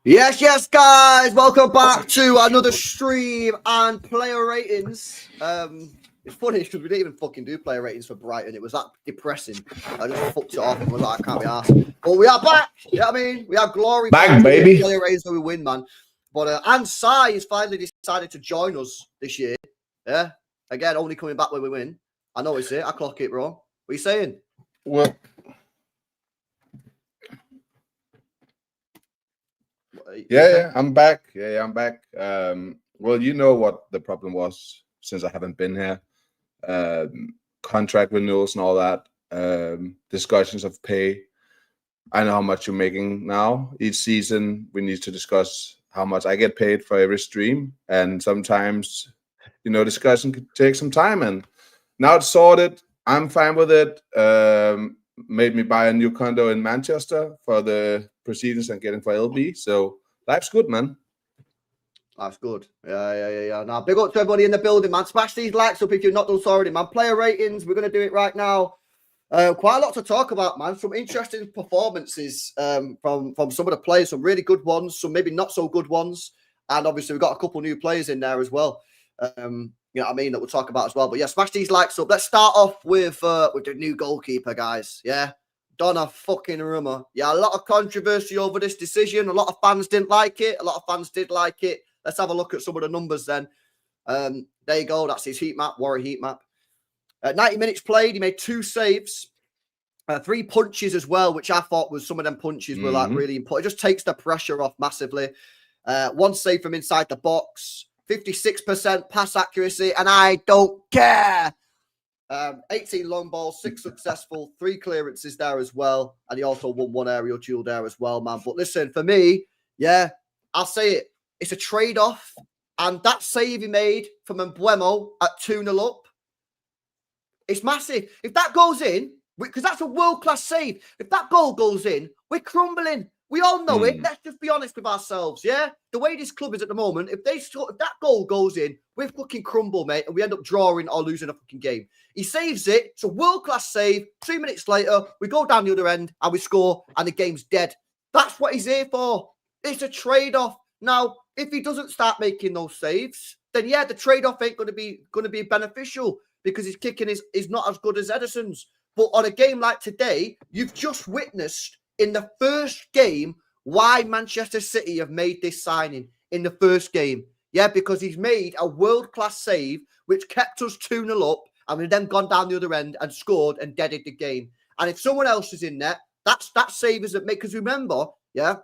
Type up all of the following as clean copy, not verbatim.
Yes, guys. Welcome back to another stream and player ratings. It's funny because we didn't even fucking do player ratings for Brighton. It was that depressing. I just fucked it off and was like, I can't be arsed. But we are back. You know what I mean? We have glory back, baby. Player ratings when we win, man. But and Sai has finally decided to join us this year. Yeah. Again, only coming back when we win. I know it's it. I clock it, bro. What are you saying? Well, yeah, I'm back. Yeah, I'm back. Well, you know what the problem was since I haven't been here. Contract renewals and all that. Discussions of pay. I know how much you're making now. Each season, we need to discuss how much I get paid for every stream. And sometimes, discussion could take some time. And now it's sorted. I'm fine with it. Made me buy a new condo in Manchester for the proceedings and getting for LB. So life's good, man. That's good. Yeah. Now, big up to everybody in the building, man. Smash these likes up if you've not done so already, man. Player ratings, we're going to do it right now. Quite a lot to talk about, man. Some interesting performances from some of the players, some really good ones, some maybe not so good ones. And obviously, we've got a couple new players in there as well. You know what I mean, that we'll talk about as well. But yeah, smash these likes up. Let's start off with the new goalkeeper, guys. Yeah. Donnarumma. Yeah, a lot of controversy over this decision. A lot of fans didn't like it. A lot of fans did like it. Let's have a look at some of the numbers then. There you go. That's his heat map, Warrior heat map. 90 minutes played. He made 2 saves. 3 punches as well, which I thought was some of them punches were like really important. It just takes the pressure off massively. 1 save from inside the box. 56% pass accuracy, and I don't care. 18 long balls, 6 successful, 3 clearances there as well. And he also won 1 aerial duel there as well, man. But listen, for me, yeah, I'll say it. It's a trade-off. And that save he made from Mbeumo at 2-0 up, it's massive. If that goes in, because that's a world-class save. If that goal goes in, we're crumbling. We all know it. Let's just be honest with ourselves, yeah? The way this club is at the moment, if that goal goes in, we fucking crumble, mate, and we end up drawing or losing a fucking game. He saves it. It's a world-class save. 2 minutes later, we go down the other end and we score and the game's dead. That's what he's here for. It's a trade-off. Now, if he doesn't start making those saves, then yeah, the trade-off ain't going to be beneficial because his kicking is not as good as Ederson's. But on a game like today, you've just witnessed in the first game why Manchester City have made this signing in the first game. Yeah, because he's made a world-class save which kept us 2-0 up and we've then gone down the other end and scored and deaded the game. And if someone else is in there, that save isn't made. Because remember, yeah,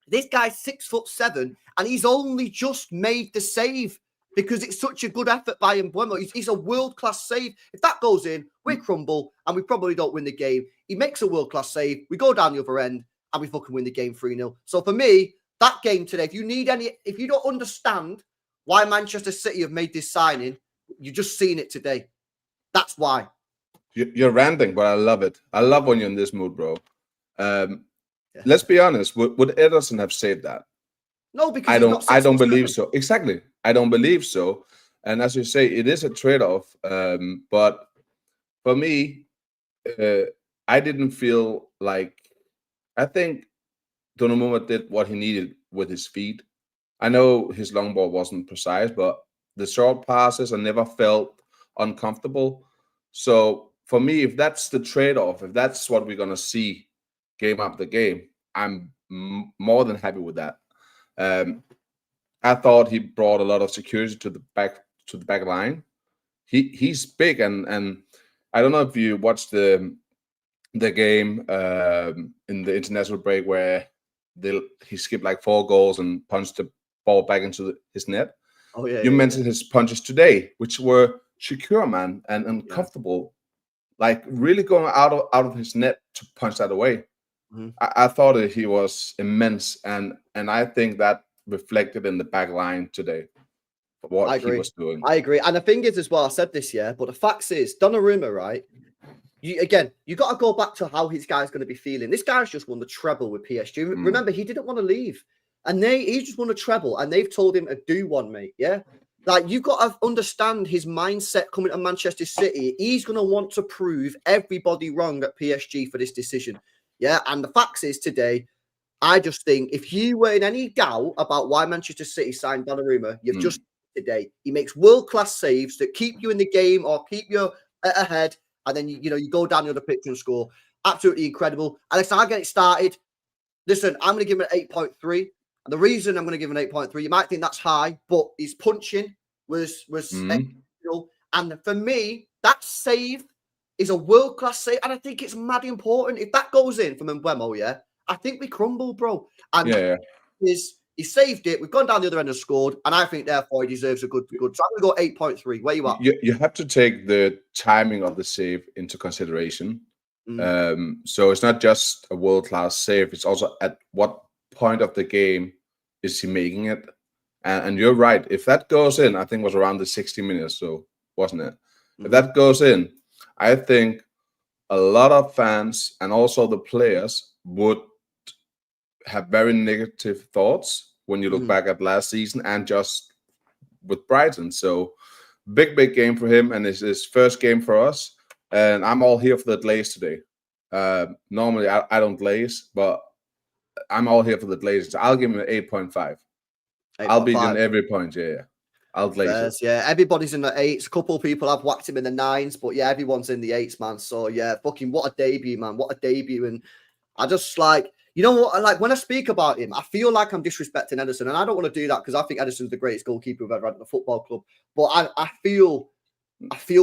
this guy's 6'7" and he's only just made the save because it's such a good effort by Mbeumo. He's a world-class save. If that goes in, we crumble and we probably don't win the game. He makes a world-class save. We go down the other end and we fucking win the game 3-0. So for me, that game today, if you don't understand why Manchester City have made this signing, you've just seen it today. That's why. You're ranting, but I love it. I love when you're in this mood, bro. Let's be honest. Would Ederson have saved that? No, because I don't believe so. Exactly. I don't believe so. And as you say, it is a trade-off. But for me, I didn't feel like... I think Donnarumma did what he needed with his feet. I know his long ball wasn't precise, but the short passes I never felt uncomfortable. So for me, if that's the trade-off, if that's what we're going to see game after game, I'm more than happy with that. I thought he brought a lot of security to the back line. He's big, and I don't know if you watched the game in the international break where he skipped like 4 goals and punched the ball back into his net. Oh yeah. You mentioned his punches today, which were secure, man, and comfortable, like really going out of his net to punch that away. Mm-hmm. I thought that he was immense, and I think that reflected in the back line today. What he was doing. I agree. And the thing is as well, I said this, yeah, but the fact is, Donnarumma, right? You got to go back to how his guy's going to be feeling. This guy's just won the treble with PSG. Remember, he didn't want to leave. And he just won a treble, and they've told him to do one, mate, yeah? Like, you've got to understand his mindset coming to Manchester City. He's going to want to prove everybody wrong at PSG for this decision, yeah? And the fact is today, I just think if you were in any doubt about why Manchester City signed Donnarumma, you've just today. He makes world-class saves that keep you in the game or keep you ahead, and then you go down the other pitch and score. Absolutely incredible. Alex, I'll get it started. Listen, I'm going to give him an 8.3. And the reason I'm going to give him an 8.3, you might think that's high, but his punching was exceptional. And for me, that save is a world-class save, and I think it's mad important. If that goes in from Mbeumo, yeah, I think we crumble, bro. And he saved it. We've gone down the other end and scored, and I think therefore he deserves a good. So I'm going to go 8.3. Where you at? You have to take the timing of the save into consideration. So it's not just a world-class save. It's also at what point of the game is he making it. And you're right. If that goes in, I think it was around the 60 minutes, so wasn't it? If that goes in, I think a lot of fans and also the players would have very negative thoughts when you look back at last season and just with Brighton. So big game for him, and it's his first game for us. And I'm all here for the glaze today. Normally I don't glaze, but I'm all here for the glazes. I'll give him an 8.5. I'll beat in every point. Yeah. I'll glaze it. Yeah, everybody's in the 8s. A couple of people have whacked him in the 9s, but yeah, everyone's in the 8s, man. So yeah, fucking what a debut, man. What a debut. And I just like, you know what? Like when I speak about him, I feel like I'm disrespecting Ederson, and I don't want to do that because I think Ederson's the greatest goalkeeper we've ever had at the football club. But I feel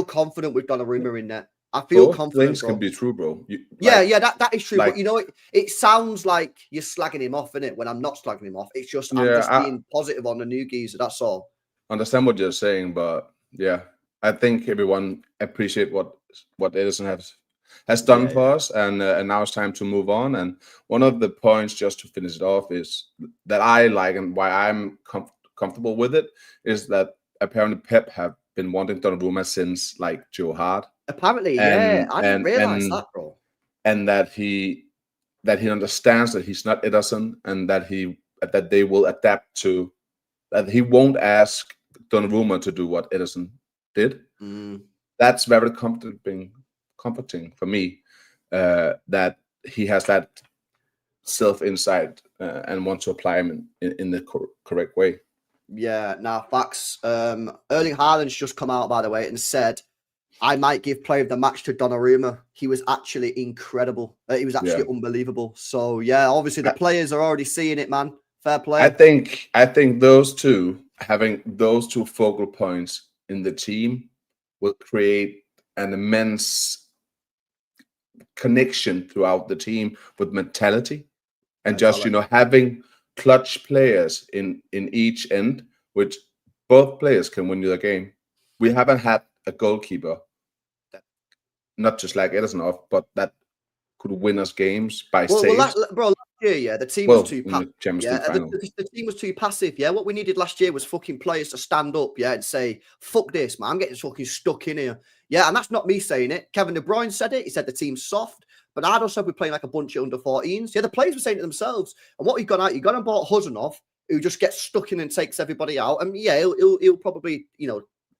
confident with Donnarumma in there. I feel confident. Things can be true, bro. That is true. But you know, it sounds like you're slagging him off, innit? When I'm not slagging him off, it's just I'm just being positive on the new geezer. That's all. Understand what you're saying, but yeah, I think everyone appreciate what Ederson done for us, and now it's time to move on. And one of the points, just to finish it off, is that I like, and why I'm comfortable with it, is that apparently Pep have been wanting Donnarumma since like Joe Hart. Apparently, I didn't realize that, bro. And that he understands that he's not Ederson, and that they will adapt to that. He won't ask Donnarumma to do what Ederson did. That's very comforting for me, that he has that self-insight and want to apply him in the correct way. Yeah, facts. Erling Haaland's just come out, by the way, and said, I might give player of the match to Donnarumma. He was actually incredible. He was actually unbelievable. So, yeah, obviously the players are already seeing it, man. Fair play. I think those two, having those two focal points in the team, will create an immense connection throughout the team with mentality. And just, having clutch players in each end, which both players can win you the game. We haven't had a goalkeeper that, not just like Ederson, but that could win us games by saves. Last year, the team was too passive. The team was too passive. Yeah, what we needed last year was fucking players to stand up, and say, "Fuck this, man! I'm getting fucking stuck in here." Yeah, and that's not me saying it. Kevin De Bruyne said it. He said the team's soft. Bernardo said we're playing like a bunch of under 14s. Yeah, the players were saying it themselves. And what we've gone out, you've gone and bought Huzanov, who just gets stuck in and takes everybody out. And yeah, he'll probably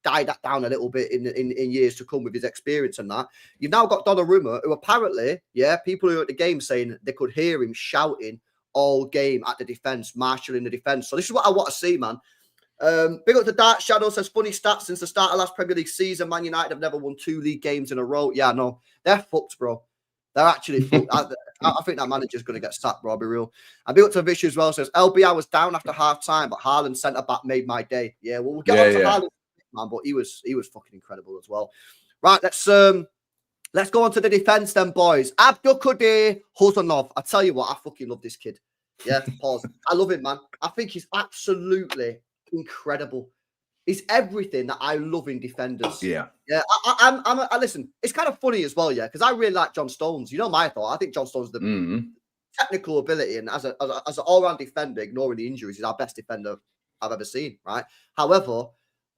die that down a little bit in years to come with his experience and that. You've now got Donnarumma, who apparently, people who are at the game saying they could hear him shouting all game at the defense, marshalling the defense. So this is what I want to see, man. Big up to Dark Shadow, says funny stats since the start of last Premier League season. Man United have never won 2 league games in a row. Yeah, no, they're fucked, bro. They're actually fucked. I think that manager's going to get sacked, bro. I'll be real. And big up to Vish as well, says LBI was down after half time, but Haaland centre back made my day. Yeah, well, we'll get on to Haaland, man, but he was fucking incredible as well. Right, let's go on to the defense then, boys. Abdulkadir Huzanov. I tell you what, I fucking love this kid. Yeah, pause. I love him, man. I think he's absolutely incredible. He's everything that I love in defenders. Yeah. I listen. It's kind of funny as well, because I really like John Stones. You know my thought. I think John Stones the technical ability, and as an all-round defender, ignoring the injuries, he's our best defender I've ever seen. Right. However,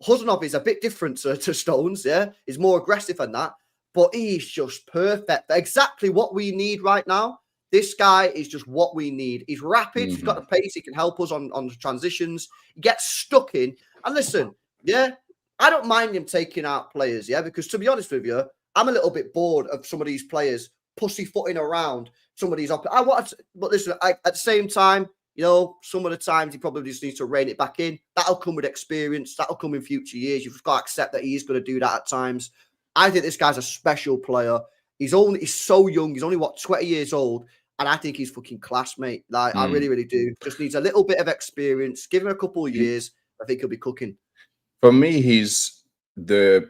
Huzanov is a bit different to Stones. Yeah, he's more aggressive than that, but he's just perfect. Exactly what we need right now. This guy is just what we need. He's rapid. He's got the pace. He can help us on the transitions. He gets stuck in. And listen, I don't mind him taking out players, because to be honest with you, I'm a little bit bored of some of these players pussyfooting around some of these. But listen, at the same time, some of the times he probably just needs to rein it back in. That'll come with experience. That'll come in future years. You've got to accept that he is going to do that at times. I think this guy's a special player. He's so young. He's only 20 years old. And I think he's fucking class, mate. Like, I really, really do. Just needs a little bit of experience. Give him a couple of years. I think he'll be cooking. For me, he's the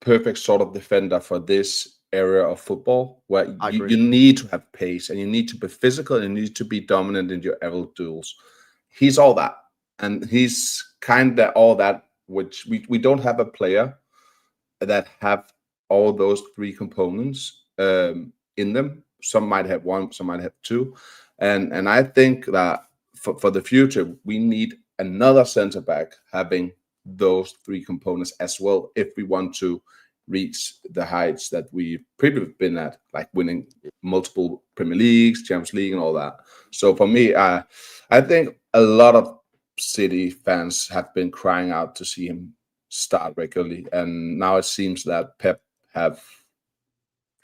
perfect sort of defender for this area of football, where you need to have pace, and you need to be physical, and you need to be dominant in your aerial duels. He's all that. And he's kind of all that, which we don't have a player that have all those 3 components in them. Some might have 1, some might have 2. And I think that for the future, we need another centre back having those 3 components as well, if we want to reach the heights that we've previously been at, like winning multiple Premier Leagues, Champions League, and all that. So for me, I think a lot of City fans have been crying out to see him start regularly. And now it seems that Pep have,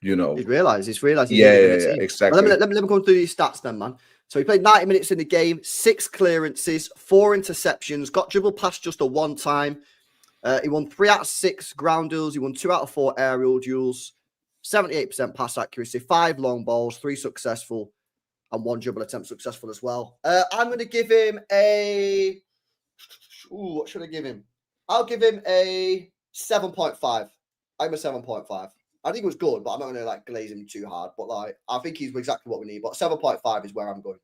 He's realised. Yeah, exactly. Well, let me go through these stats then, man. So he played 90 minutes in the game, 6 clearances, 4 interceptions, got dribbled past just a 1 time. He won 3 out of 6 ground duels. He won 2 out of 4 aerial duels, 78% pass accuracy, 5 long balls, 3 successful, and 1 dribble attempt successful as well. I'm going to give him a... what should I give him? I'll give him a 7.5. I'm a 7.5. I think it was good, but I'm not going to glaze him too hard. But I think he's exactly what we need. But 7.5 is where I'm going.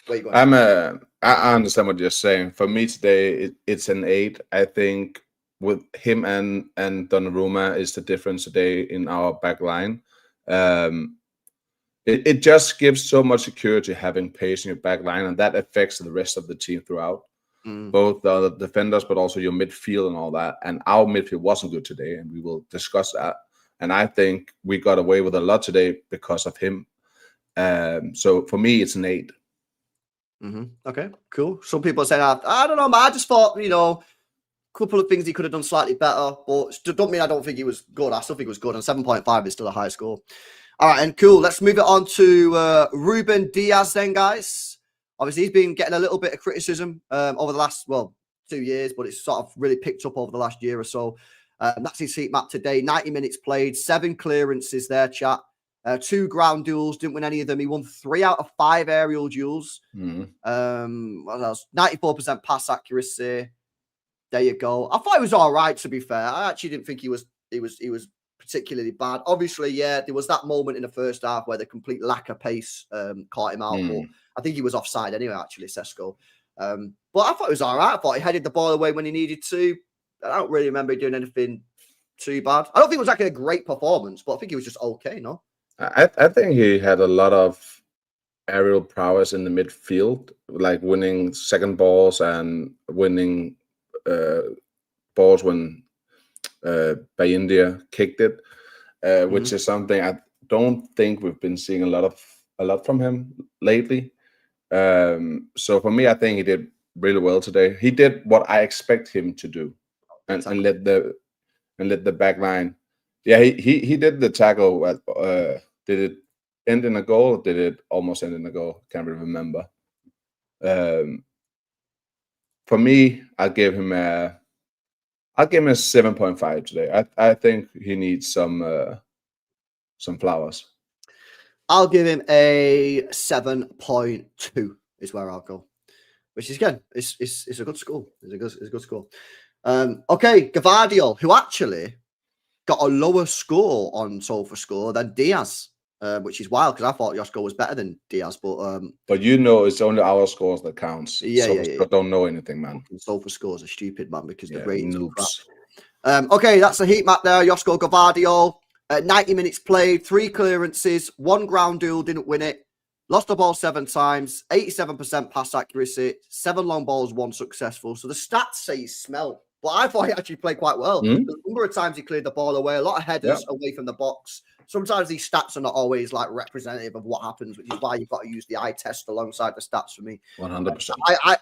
Where you going? I understand what you're saying. For me today, it's an 8. I think with him and Donnarumma is the difference today in our back line. It just gives so much security having pace in your back line, and that affects the rest of the team throughout. Both the defenders, but also your midfield and all that. And our midfield wasn't good today, and we will discuss that. And I think we got away with a lot today because of him. So for me, it's an 8. Okay, cool. Some people are saying, I don't know, man. I just thought, a couple of things he could have done slightly better, but don't mean I don't think he was good. I still think he was good, and 7.5 is still a high score. All right, and cool. Let's move it on to Ruben Dias then, guys. Obviously, he's been getting a little bit of criticism over the last, 2 years, but it's sort of really picked up over the last year or so. That's his heat map today. 90 minutes played, 7 clearances there, chat. 2 ground duels, didn't win any of them. He won 3 out of 5 aerial duels. What else? 94% pass accuracy. There you go. I thought he was all right, to be fair. I actually didn't think he was particularly bad. Obviously, yeah, there was that moment in the first half where the complete lack of pace caught him out. But I think he was offside anyway, actually, Sesko. But I thought it was all right. I thought he headed the ball away when he needed to. I don't really remember doing anything too bad. I don't think it was like a great performance, but I think he was just okay, no? I think he had a lot of aerial prowess in the midfield, like winning second balls and winning balls when India kicked it, which is something I don't think we've been seeing a lot from him lately. So for me, I think he did really well today. He did what I expect him to do, and let the back line. Yeah, he did the tackle. Did it end in a goal? Or did it almost end in a goal? Can't really remember. For me, I'll give him a 7.5 today. I think he needs some flowers. I'll give him a 7.2 is where I'll go, which is again, it's a good score. It's a good score. Okay, Gvardiol, who actually got a lower score on SofaScore than Dias, which is wild because I thought your score was better than Dias, but it's only our scores that counts. Yeah. Don't know anything, man. SofaScores are stupid, man, because the ratings are crap. Okay, that's a heat map there. Josko Gvardiol, 90 minutes played, 3 clearances, 1 ground duel, didn't win it. Lost the ball 7 times, 87% pass accuracy, 7 long balls, 1 successful. So the stats say he smelled, but I thought he actually played quite well. The number of times he cleared the ball away, a lot of headers away from the box. Sometimes these stats are not always like representative of what happens, which is why you've got to use the eye test alongside the stats for me. 100%.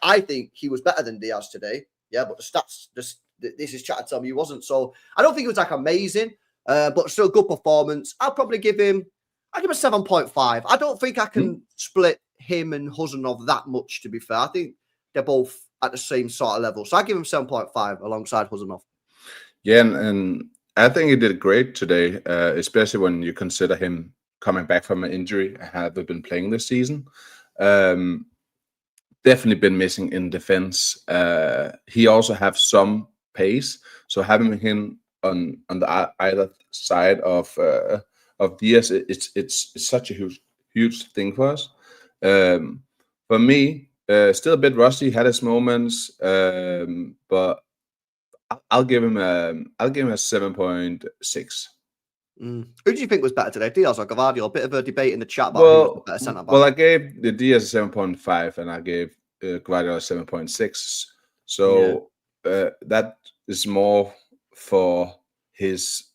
I think he was better than Dias today. Yeah, but the stats, this is chat to tell me he wasn't. So I don't think it was like amazing, but still good performance. I'll give him a 7.5. I don't think I can split him and Huzanov that much, to be fair. I think they're both at the same sort of level. So I give him 7.5 alongside Huzanov. Yeah, and I think he did great today, especially when you consider him coming back from an injury and have been playing this season. Definitely been missing in defense. He also have some pace, so having him on the either side of Dias, it's such a huge thing for us. For me, still a bit rusty, had his moments, but I'll give him a 7.6. Who do you think was better today, Dias or Gvardiol? A bit of a debate in the chat about who was the better centre back. Well, I gave the Dias a 7.5 and I gave Gvardiol a 7.6. So that is more for his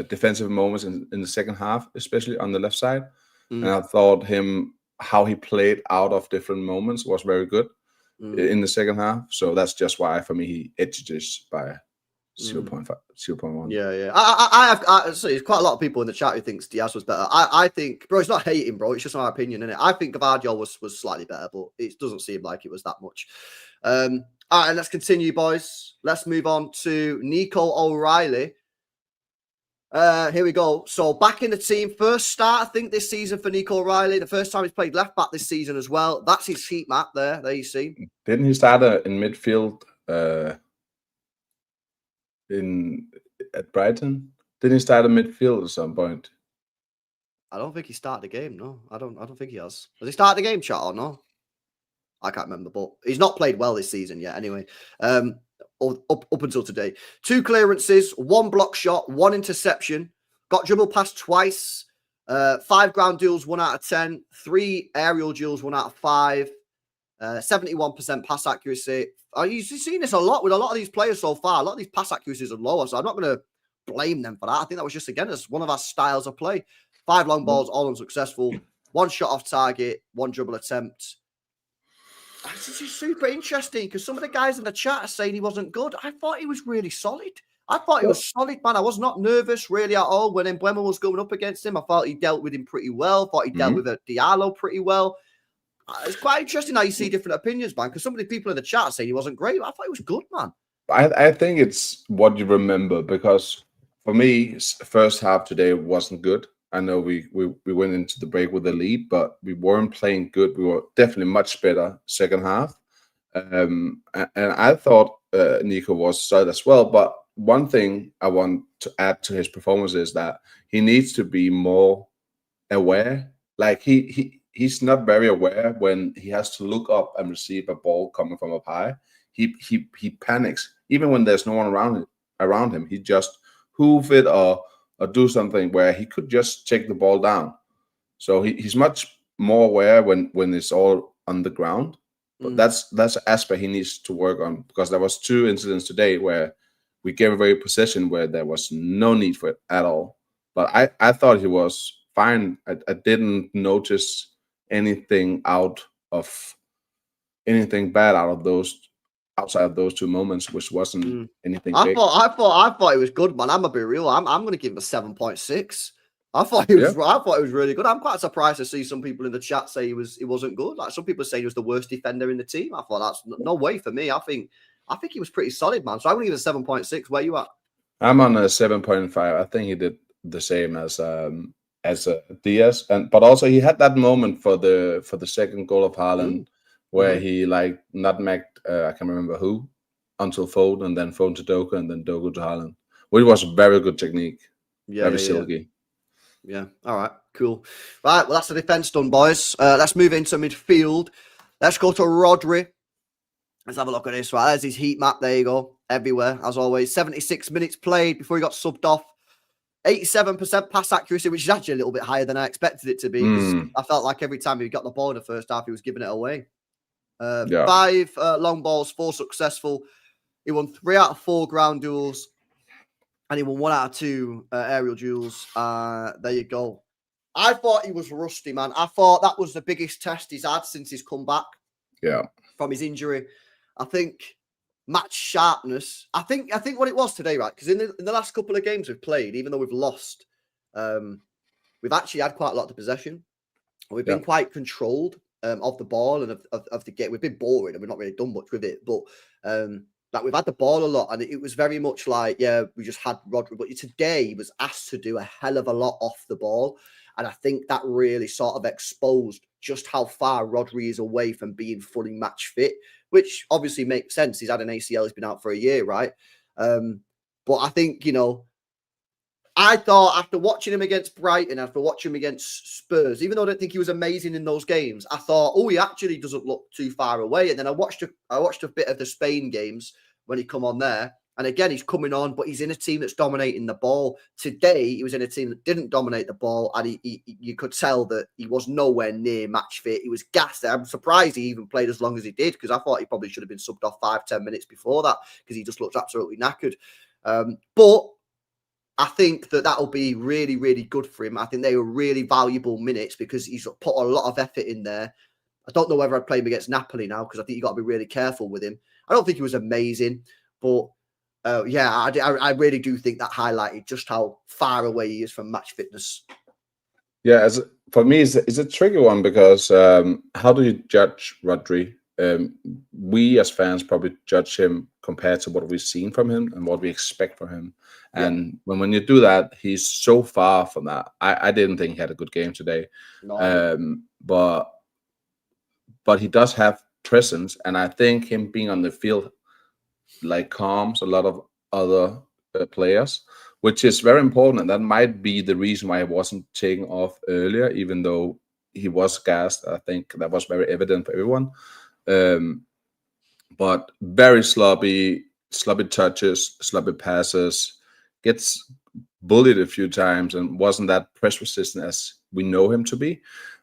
defensive moments in the second half, especially on the left side. And I thought how he played out of different moments was very good in the second half. So that's just why, for me, he edges by 0.5, 0.1. Yeah. I so there's quite a lot of people in the chat who thinks Dias was better. I think, bro, it's not hating, bro. It's just my opinion, innit? I think Gvardiol was slightly better, but it doesn't seem like it was that much. All right, let's continue, boys. Let's move on to Nico O'Reilly. Here we go. So back in the team, first start, I think, this season for Nico O'Reilly. The first time he's played left back this season as well. That's his heat map there. There you see. Didn't he start in midfield at Brighton? Didn't he start in midfield at some point? I don't think he started the game. No, I don't think he has. Has he started the game, chat, or no? I can't remember, but he's not played well this season yet. Anyway, up until today, 2 clearances, 1 block shot, 1 interception. Got dribbled past twice. 5 ground duels, 1 out of 10. 3 aerial duels, 1 out of 5. 71% pass accuracy. You've seen this a lot with a lot of these players so far. A lot of these pass accuracies are lower, so I'm not going to blame them for that. I think that was just, again, it's one of our styles of play. 5 long balls, all unsuccessful. 1 shot off target, 1 dribble attempt. This is super interesting because some of the guys in the chat are saying he wasn't good. I thought he was really solid. I thought he was solid, man. I was not nervous really at all when Mbeumo was going up against him. I thought he dealt with him pretty well. Thought he dealt with Diallo pretty well. It's quite interesting how you see different opinions, man, because some of the people in the chat are saying he wasn't great. I thought he was good, man. I think it's what you remember, because for me, first half today wasn't good. I know we went into the break with a lead, but we weren't playing good. We were definitely much better second half. And I thought Nico was solid as well. But one thing I want to add to his performance is that he needs to be more aware. Like he's not very aware when he has to look up and receive a ball coming from up high. He panics. Even when there's no one around him, he just hoof it or do something where he could just take the ball down. So he's much more aware when it's all on the ground. But that's an aspect he needs to work on, because there was 2 incidents today where we gave away possession where there was no need for it at all. But I thought he was fine. I didn't notice anything bad out of those. Outside of those 2 moments, which wasn't anything big. I thought it was good, man. I'm gonna be real. I'm gonna give him a 7.6. I thought it was really good. I'm quite surprised to see some people in the chat say he wasn't good. Like some people say he was the worst defender in the team. I thought that's no way for me. I think he was pretty solid, man. So I'm gonna give it a 7.6. Where you at? I'm on a 7.5. I think he did the same as Dias, but also he had that moment for the second goal of Haaland. Where he like nutmegged, I can't remember who, until Foden, and then Foden to Doku, and then Doku to Haaland, which was a very good technique. Very silky. Yeah. All right. Cool. Right. Well, that's the defense done, boys. Let's move into midfield. Let's go to Rodri. Let's have a look at this. Right. There's his heat map. There you go. Everywhere, as always. 76 minutes played before he got subbed off. 87% pass accuracy, which is actually a little bit higher than I expected it to be. I felt like every time he got the ball in the first half, he was giving it away. 5 long balls, 4 successful. He won 3 out of 4 ground duels, and he won 1 out of 2 aerial duels. There you go. I thought he was rusty, man. I thought that was the biggest test he's had since he's come back. From his injury. I think match sharpness. I think what it was today, right? Because in the last couple of games we've played, even though we've lost, we've actually had quite a lot of possession. We've been quite controlled. Of the ball and of the game. We've been boring and we've not really done much with it, but like we've had the ball a lot, and it was very much like, we just had Rodri, but today he was asked to do a hell of a lot off the ball, and I think that really sort of exposed just how far Rodri is away from being fully match fit, which obviously makes sense. He's had an ACL, he's been out for a year, right? But I think, I thought after watching him against Brighton, after watching him against Spurs, even though I don't think he was amazing in those games, I thought, he actually doesn't look too far away. And then I watched a bit of the Spain games when he come on there. And again, he's coming on, but he's in a team that's dominating the ball. Today, he was in a team that didn't dominate the ball, and you could tell that he was nowhere near match fit. He was gassed. I'm surprised he even played as long as he did, because I thought he probably should have been subbed off 5-10 minutes before that, because he just looked absolutely knackered. But I think that'll be really, really good for him. I think they were really valuable minutes because he's put a lot of effort in there. I don't know whether I'd play him against Napoli now, because I think you got to be really careful with him. I don't think he was amazing, but I really do think that highlighted just how far away he is from match fitness. Yeah, for me, it's a tricky one, because how do you judge Rodri? We as fans probably judge him compared to what we've seen from him and what we expect from him. And when you do that, he's so far from that. I didn't think he had a good game today. No. But he does have presence, and I think him being on the field like calms a lot of other players, which is very important. And that might be the reason why he wasn't taken off earlier, even though he was gassed. I think that was very evident for everyone. But very sloppy touches, sloppy passes, gets bullied a few times and wasn't that press resistant as we know him to be.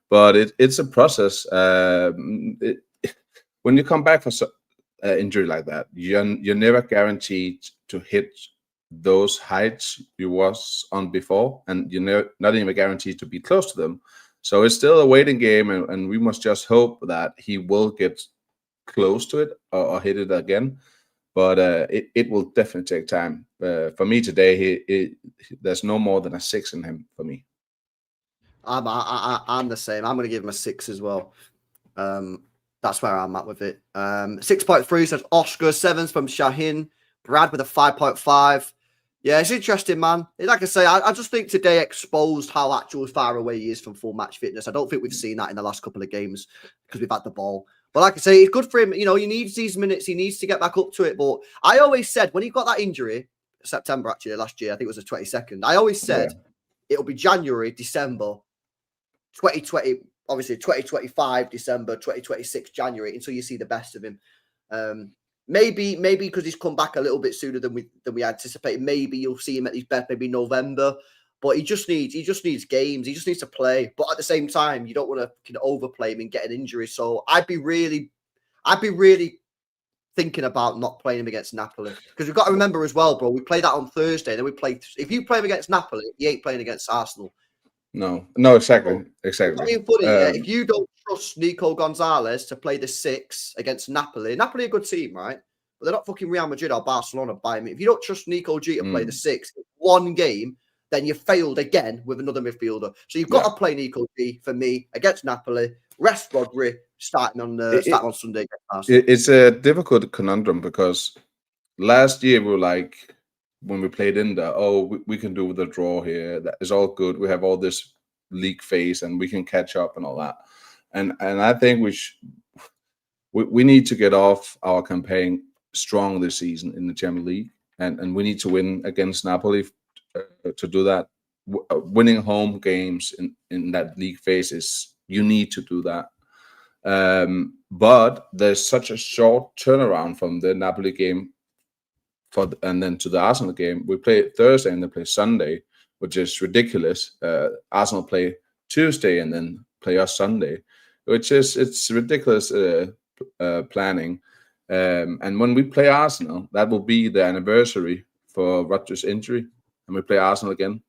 But it's a process. When you come back from an injury like that, you're never guaranteed to hit those heights you was on before, and you're not even guaranteed to be close to them. So it's still a waiting game, and we must just hope that he will get close to it or hit it again. But it will definitely take time. For me today, there's no more than a 6 in him for me. I'm the same. I'm going to give him a 6 as well. That's where I'm at with it. 6.3 says Oscar. 7's from Shahin. Brad with a 5.5. Yeah, it's interesting, man. Like I say, I just think today exposed how actual far away he is from full match fitness. I don't think we've seen that in the last couple of games because we've had the ball. But like I say, it's good for him. You know, he needs these minutes. He needs to get back up to it. But I always said, when he got that injury, September actually, last year, I think it was the 22nd, I always said it'll be January, December, 2020, obviously 2025, December, 2026, January, until you see the best of him. Maybe because he's come back a little bit sooner than we anticipated. Maybe you'll see him at his best, maybe November. But he just needs games. He just needs to play. But at the same time, you don't want to overplay him and get an injury. So I'd be really thinking about not playing him against Napoli, because we've got to remember as well, bro. We play that on Thursday, and then we play. If you play him against Napoli, he ain't playing against Arsenal. No, exactly. I mean, funny, if you don't trust Nico Gonzalez to play the 6 against Napoli are a good team, right? But they're not fucking Real Madrid or Barcelona by me. If you don't trust Nico G to play the 6 in one game, then you failed again with another midfielder. So you've got to play Nico G for me against Napoli. Rest Rodri starting on Sunday against Arsenal. It's a difficult conundrum because last year we were like, when we played in there, we can do the draw here. That is all good. We have all this league phase and we can catch up and all that. And I think we need to get off our campaign strong this season in the Champions League, and we need to win against Napoli to do that. Winning home games in that league phase you need to do that. But there's such a short turnaround from the Napoli game and then to the Arsenal game. We play Thursday and they play Sunday, which is ridiculous. Arsenal play Tuesday and then play us Sunday, it's ridiculous planning. And when we play Arsenal, that will be the anniversary for Rodri's injury, and we play Arsenal again.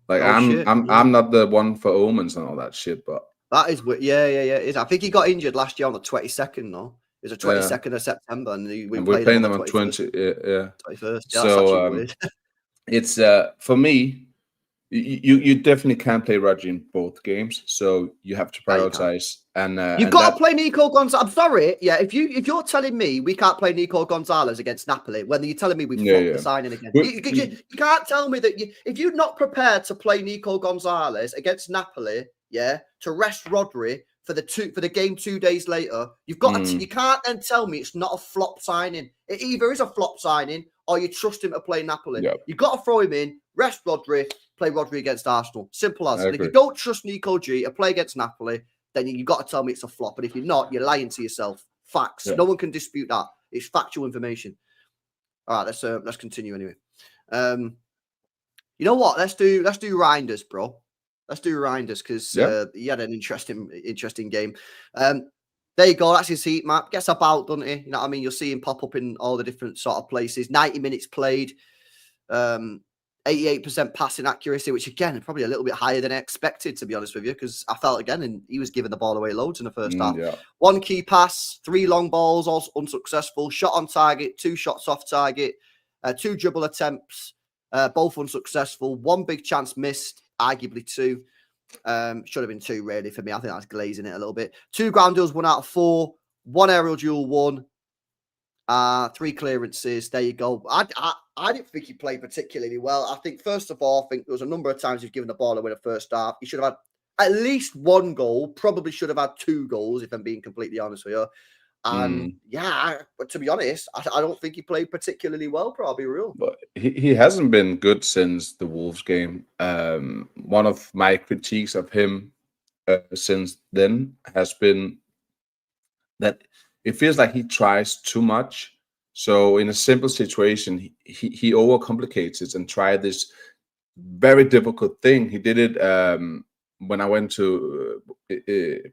Like I'm not the one for omens and all that shit, but that is yeah. I think he got injured last year on the 22nd, though. It was the 22nd of September, and we're playing them on 21st. So it's for me, you definitely can't play Rodri in both games, so you have to prioritize. You've got to play Nico Gonzalez. I'm sorry, if you're telling me we can't play Nico Gonzalez against Napoli, when you're telling me we've flopped the signing again, you can't tell me that if you're not prepared to play Nico Gonzalez against Napoli, to rest Rodri for the game 2 days later, you've got to, you can't then tell me it's not a flop signing. It either is a flop signing or you trust him to play Napoli. You've got to throw him in, rest Rodri, play Rodri against Arsenal. Simple as. And if you don't trust Nico G to play against Napoli, then you've got to tell me it's a flop. And if you're not, you're lying to yourself. Facts. No one can dispute that. It's factual information. All right, let's continue anyway. You know what? Let's do Reijnders, bro. Let's do Reijnders because he had an interesting game. There you go. That's his heat map. Gets about, doesn't he? You know what I mean? You'll see him pop up in all the different sort of places. 90 minutes played. 88% passing accuracy, which again, probably a little bit higher than I expected, to be honest with you, because I felt again, and he was giving the ball away loads in the first half. 1 key pass, 3 long balls, all unsuccessful. Shot on target, 2 shots off target, 2 dribble attempts, both unsuccessful. 1 big chance missed, arguably 2. Should have been 2 really for me. I think that's glazing it a little bit. 2 ground duels, 1 out of 4. 1 aerial duel, 1. 3 clearances. There you go. I didn't think he played particularly well. I think, first of all, there was a number of times he's given the ball away in the first half. He should have had at least 1 goal. Probably should have had 2 goals, if I'm being completely honest with you. And but to be honest, I don't think he played particularly well, probably real. But he hasn't been good since the Wolves game. One of my critiques of him since then has been that it feels like he tries too much So in a simple situation, he overcomplicates it and tried this very difficult thing. He did it when I went to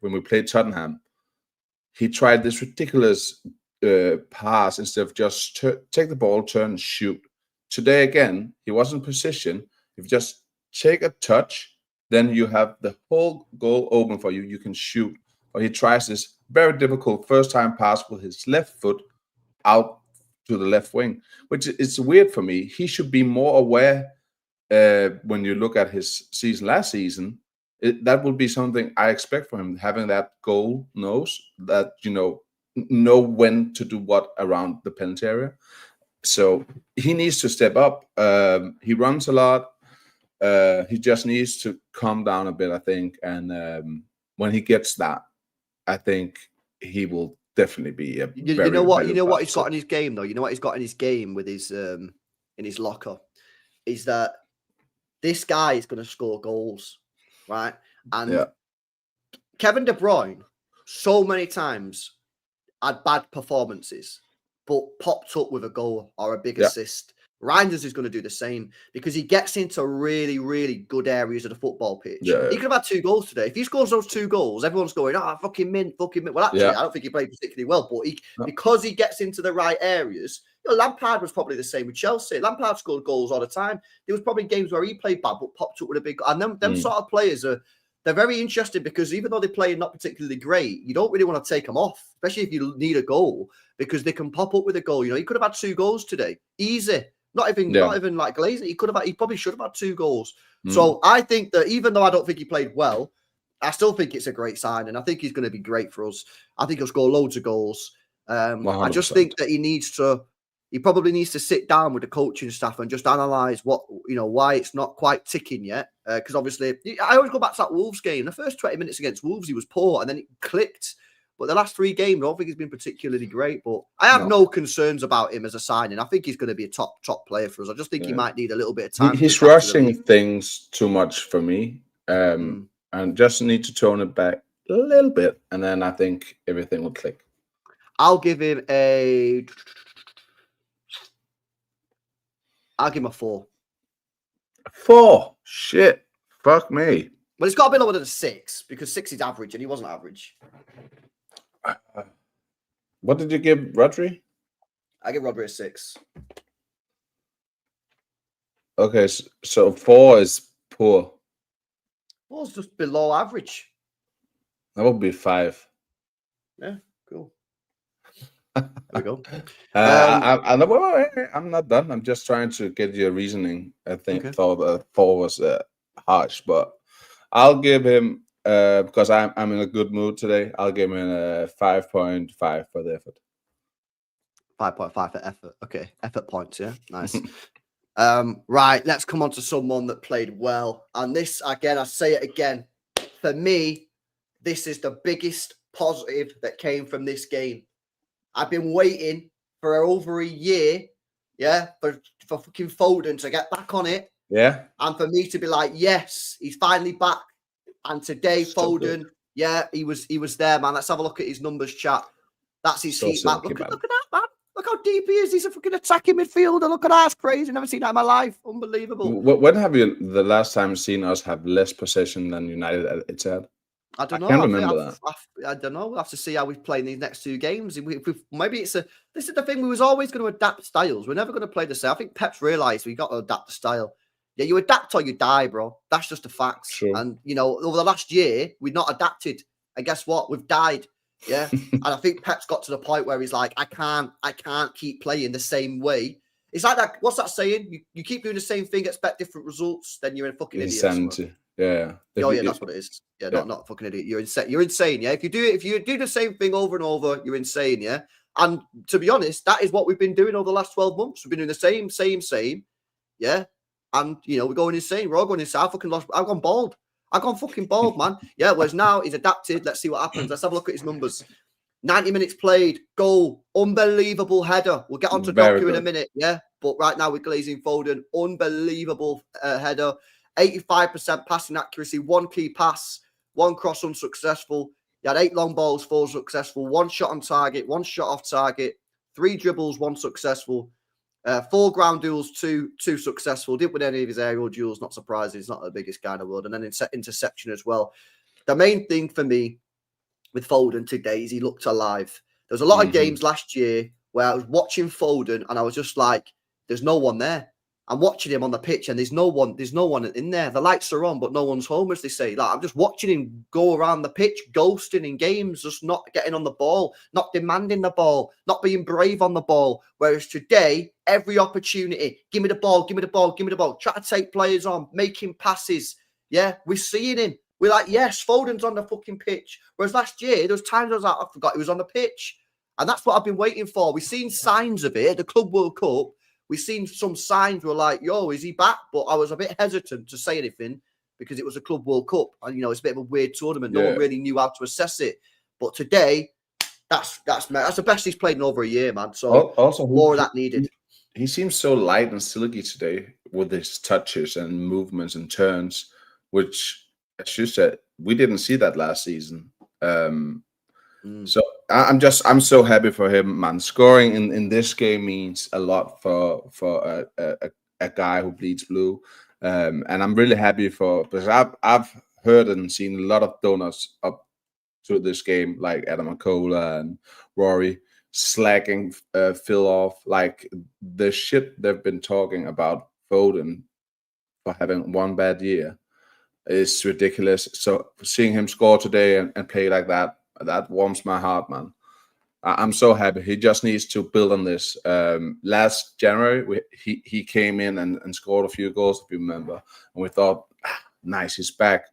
when we played Tottenham. He tried this ridiculous pass instead of just take the ball, turn, and shoot. Today again, he was in position. If you just take a touch, then you have the whole goal open for you. You can shoot. Or he tries this very difficult first-time pass with his left foot out to the left wing, which is weird for me. He should be more aware when you look at his season last season. That would be something I expect from him, having that goal nose that, know when to do what around the penalty area. So he needs to step up. He runs a lot. He just needs to calm down a bit, I think. And when he gets that, I think he will definitely be a you know what he's got in his game though. You know what he's got in his game with his in his locker is that this guy is going to score goals, right? And Kevin De Bruyne so many times had bad performances, but popped up with a goal or a big assist. Reijnders is going to do the same because he gets into really, really good areas of the football pitch. He could have had 2 goals today. If he scores those 2 goals, everyone's going, fucking mint. Well, actually, I don't think he played particularly well, but because he gets into the right areas, Lampard was probably the same with Chelsea. Lampard scored goals all the time. There was probably games where he played bad, but popped up with a big goal. And them sort of players they're very interesting because even though they play not particularly great, you don't really want to take them off, especially if you need a goal, because they can pop up with a goal. He could have had 2 goals today. Easy. Not even like Glazer. He probably should have had 2 goals. So I think that even though I don't think he played well, I still think it's a great sign, and I think he's going to be great for us. I think he'll score loads of goals. I just think that he probably needs to sit down with the coaching staff and just analyze why it's not quite ticking yet. Because obviously, I always go back to that Wolves game. The first 20 minutes against Wolves, he was poor, and then it clicked. But the last 3 games, I don't think he's been particularly great. But I have no concerns about him as a signing. I think he's going to be a top player for us. I just think he might need a little bit of time. He's rushing things too much for me, and just need to tone it back a little bit, and then I think everything will click. I'll give him a 4. 4? Shit. Fuck me. Well, it's got to be lower than a 6 because 6 is average, and he wasn't average. What did you give Rodri? I give Rodri a 6. Okay, so 4 is poor. 4 is just below average. That would be 5. Yeah, cool. There we go. I'm not done. I'm just trying to get your reasoning. I think 4 was harsh, but I'll give him because I'm in a good mood today. I'll give him a 5.5 for the effort. 5.5 for effort. Okay, effort points. Yeah, nice. Right, let's come on to someone that played well. And this, again, I say it again. For me, this is the biggest positive that came from this game. I've been waiting for over a year, for fucking Foden to get back on it. Yeah. And for me to be like, yes, he's finally back. And today, Foden, he was there, man. Let's have a look at his numbers, chat. That's his heat map. Look at that, man. Look how deep he is. He's a fucking attacking midfielder. Look at that. It's crazy. Never seen that in my life. Unbelievable. When have you the last time seen us have less possession than United at Etihad? I don't know. I can't remember that. I don't know. We'll have to see how we play in these next 2 games. This is the thing. We was always going to adapt styles. We're never going to play the same. I think Pep's realised we got to adapt the style. Yeah, you adapt or you die, bro. That's just the facts. Sure. And, over the last year, we've not adapted. And guess what? We've died. Yeah. And I think Pep's got to the point where he's like, I can't keep playing the same way. It's like that. What's that saying? You keep doing the same thing, expect different results, then you're a fucking idiot. Insanity. Yeah. Oh, yeah, that's what it is. Yeah, not fucking idiot. You're insane. You're insane, yeah? If you do the same thing over and over, you're insane, yeah? And to be honest, that is what we've been doing over the last 12 months. We've been doing the same, yeah? And, we're going insane. We're all going insane. I've gone bald. I've gone fucking bald, man. Yeah, whereas now he's adapted. Let's see what happens. Let's have a look at his numbers. 90 minutes played, goal, unbelievable header. We'll get on to Doku in a minute, yeah? But right now we're glazing Foden. Unbelievable header. 85% passing accuracy, 1 key pass, 1 cross unsuccessful. He had 8 long balls, 4 successful, 1 shot on target, 1 shot off target, 3 dribbles, 1 successful. 4 ground duels, 2 successful. Didn't win any of his aerial duels, not surprising. He's not the biggest guy in the world. And then interception as well. The main thing for me with Foden today is he looked alive. There was a lot of games last year where I was watching Foden and I was just like, there's no one there. I'm watching him on the pitch and there's no one in there. The lights are on, but no one's home, as they say. Like, I'm just watching him go around the pitch, ghosting in games, just not getting on the ball, not demanding the ball, not being brave on the ball. Whereas today, every opportunity, give me the ball, give me the ball, give me the ball. Try to take players on, making passes. Yeah, we're seeing him. We're like, yes, Foden's on the fucking pitch. Whereas last year, there was times I was like, I forgot he was on the pitch. And that's what I've been waiting for. We've seen signs of it at the Club World Cup. We've seen some signs were like, yo, is he back? But I was a bit hesitant to say anything because it was a Club World Cup. And, you know, it's a bit of a weird tournament. No one really knew how to assess it. But today, that's the best he's played in over a year, man. So also, more of that needed. He seems so light and silky today with his touches and movements and turns, which, as you said, we didn't see that last season. So I'm so happy for him, man. Scoring in this game means a lot for a guy who bleeds blue, and I'm really happy because I've heard and seen a lot of donors up to this game, like Adam Akola and Rory, slacking Phil off, like the shit they've been talking about Foden for having one bad year is ridiculous. So seeing him score today and play like that warms my heart, man. I'm so happy. He just needs to build on this. Last January, he came in and scored a few goals, if you remember. And we thought, nice, he's back.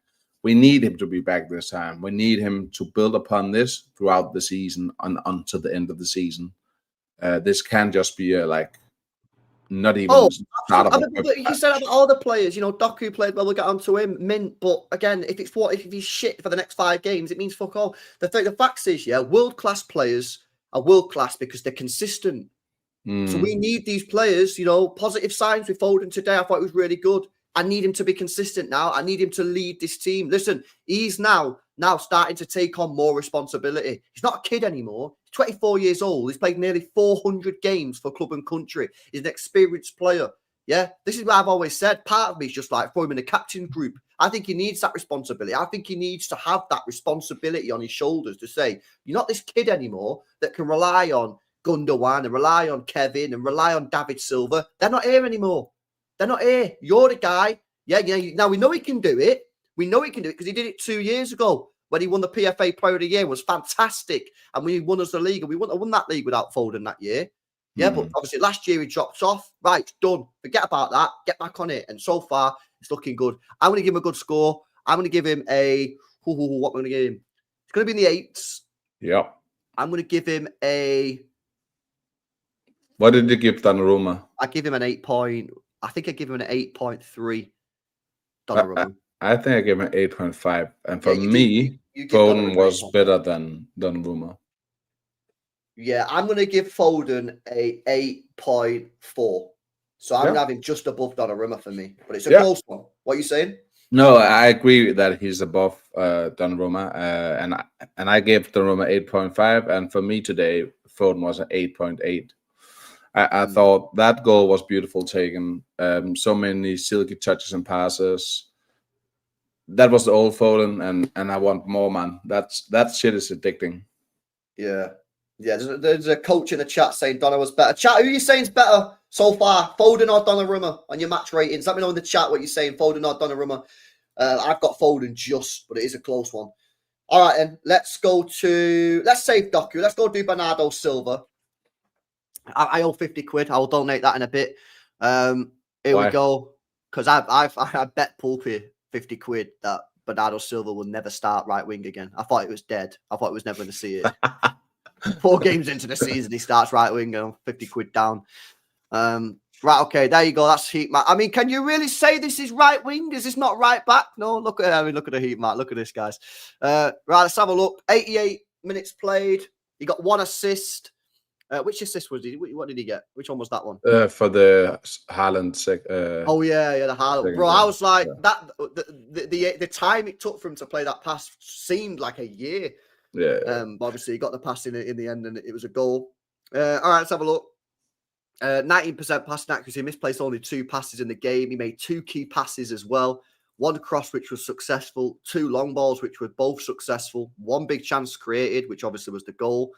We need him to be back this time. We need him to build upon this throughout the season and until the end of the season. This can just be not even start of but you said about all the players, you know, Doku played well, we'll get onto him, mint, but again, if he's shit for the next 5 games, it means fuck all. The fact is, world-class players are world-class because they're consistent. So we need these players, you know, positive signs with Foden today. I thought it was really good. I need him to be consistent now. I need him to lead this team. Listen, he's now starting to take on more responsibility. He's not a kid anymore. He's 24 years old. He's played nearly 400 games for club and country. He's an experienced player. Yeah, this is what I've always said. Part of me is just like throw him in the captain's group. I think he needs that responsibility. I think he needs to have that responsibility on his shoulders to say, you're not this kid anymore that can rely on Gundogan and rely on Kevin and rely on David Silva. They're not here anymore. They're not here. You're the guy. Yeah. Now we know he can do it. We know he can do it because he did it 2 years ago when he won the PFA Player of the Year. It was fantastic. And we won us the league. And we wouldn't have won that league without Foden that year. Yeah, but obviously last year he dropped off. Right, done. Forget about that. Get back on it. And so far, it's looking good. I'm going to give him a good score. I'm going to give him what am I going to give him? It's going to be in the 8s. Yeah. I'm going to give him a... What did you give Donnarumma? I give him an 8 point... I think I give him an 8.3. Donnarumma. I think I gave him an 8.5. And for me, Foden was better than Donnarumma. Yeah, I'm going to give Foden a 8.4. So I'm going to have him just above Donnarumma for me. But it's a close one. What are you saying? No, I agree that he's above Donnarumma. And I gave Donnarumma 8.5. And for me today, Foden was an 8.8. I thought that goal was beautiful taken. So many silky touches and passes. That was the old Foden, and I want more, man. That shit is addicting. Yeah. Yeah, there's a coach in the chat saying Donna was better. Chat, who are you saying is better so far? Foden or Donnarumma on your match ratings? Let me know in the chat what you're saying, Foden or Donnarumma. I've got Foden just, but it is a close one. All right, then. Let's save Doku. Let's go do Bernardo Silva. I owe 50 quid. I will donate that in a bit. Here we go. Because I bet Pulpy 50 quid that Bernardo Silva will never start right wing again. I thought it was dead. I thought it was never going to see it. 4 games into the season, he starts right wing and 50 quid down. Right, okay, there you go. That's heat map. I mean, can you really say this is right wing? Is this not right back? No, look at the heat map. Look at this, guys. Right, let's have a look. 88 minutes played. He got 1 assist. Which assist was he? What did he get? Which one was that one? For the Haaland. The Haaland. Bro, I was like, that. The time it took for him to play that pass seemed like a year. Yeah. But obviously, he got the pass in the end, and it was a goal. All right, let's have a look. 19% passing accuracy, misplaced only 2 passes in the game. He made 2 key passes as well. 1 cross, which was successful. 2 long balls, which were both successful. 1 big chance created, which obviously was the goal.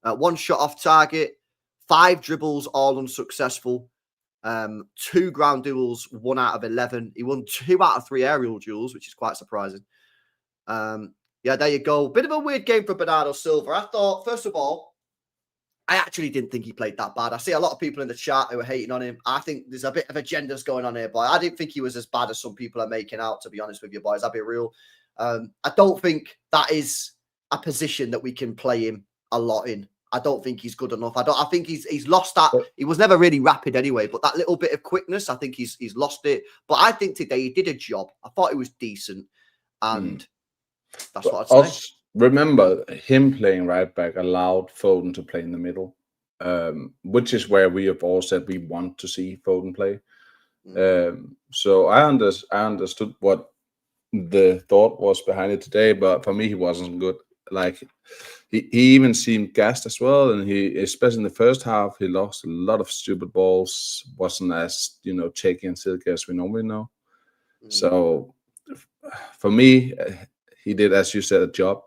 1 shot off target. 5 dribbles, all unsuccessful. 2 ground duels, 1 out of 11. He won 2 out of 3 aerial duels, which is quite surprising. Yeah, there you go. Bit of a weird game for Bernardo Silva. I thought, first of all, I actually didn't think he played that bad. I see a lot of people in the chat who are hating on him. I think there's a bit of agendas going on here, but I didn't think he was as bad as some people are making out, to be honest with you, boys. I'll be real. I don't think that is a position that we can play him a lot in. I don't think he's good enough. I think he's lost that. He was never really rapid anyway, but that little bit of quickness, I think he's lost it. But I think today he did a job. I thought he was decent, and that's what I'd say. Remember, him playing right back allowed Foden to play in the middle, which is where we have all said we want to see Foden play. So I understood what the thought was behind it today, but for me, he wasn't good. Like he even seemed gassed as well, and he, especially in the first half, he lost a lot of stupid balls. Wasn't as shaky and silky as we normally know. So for me, he did, as you said, a job.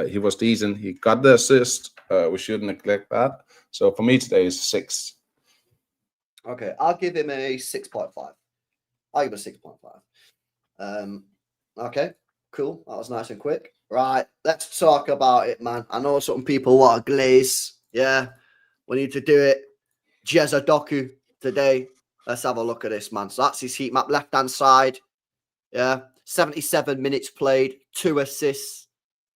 He was decent. He got the assist. We shouldn't neglect that. So for me today is 6. Okay, I'll give him a 6.5. I'll give him a 6.5. Okay, cool. That was nice and quick. Right, let's talk about it, man. I know some people want to glaze. Yeah, we need to do it. Doku today. Let's have a look at this, man. So that's his heat map, left-hand side. Yeah, 77 minutes played, 2 assists.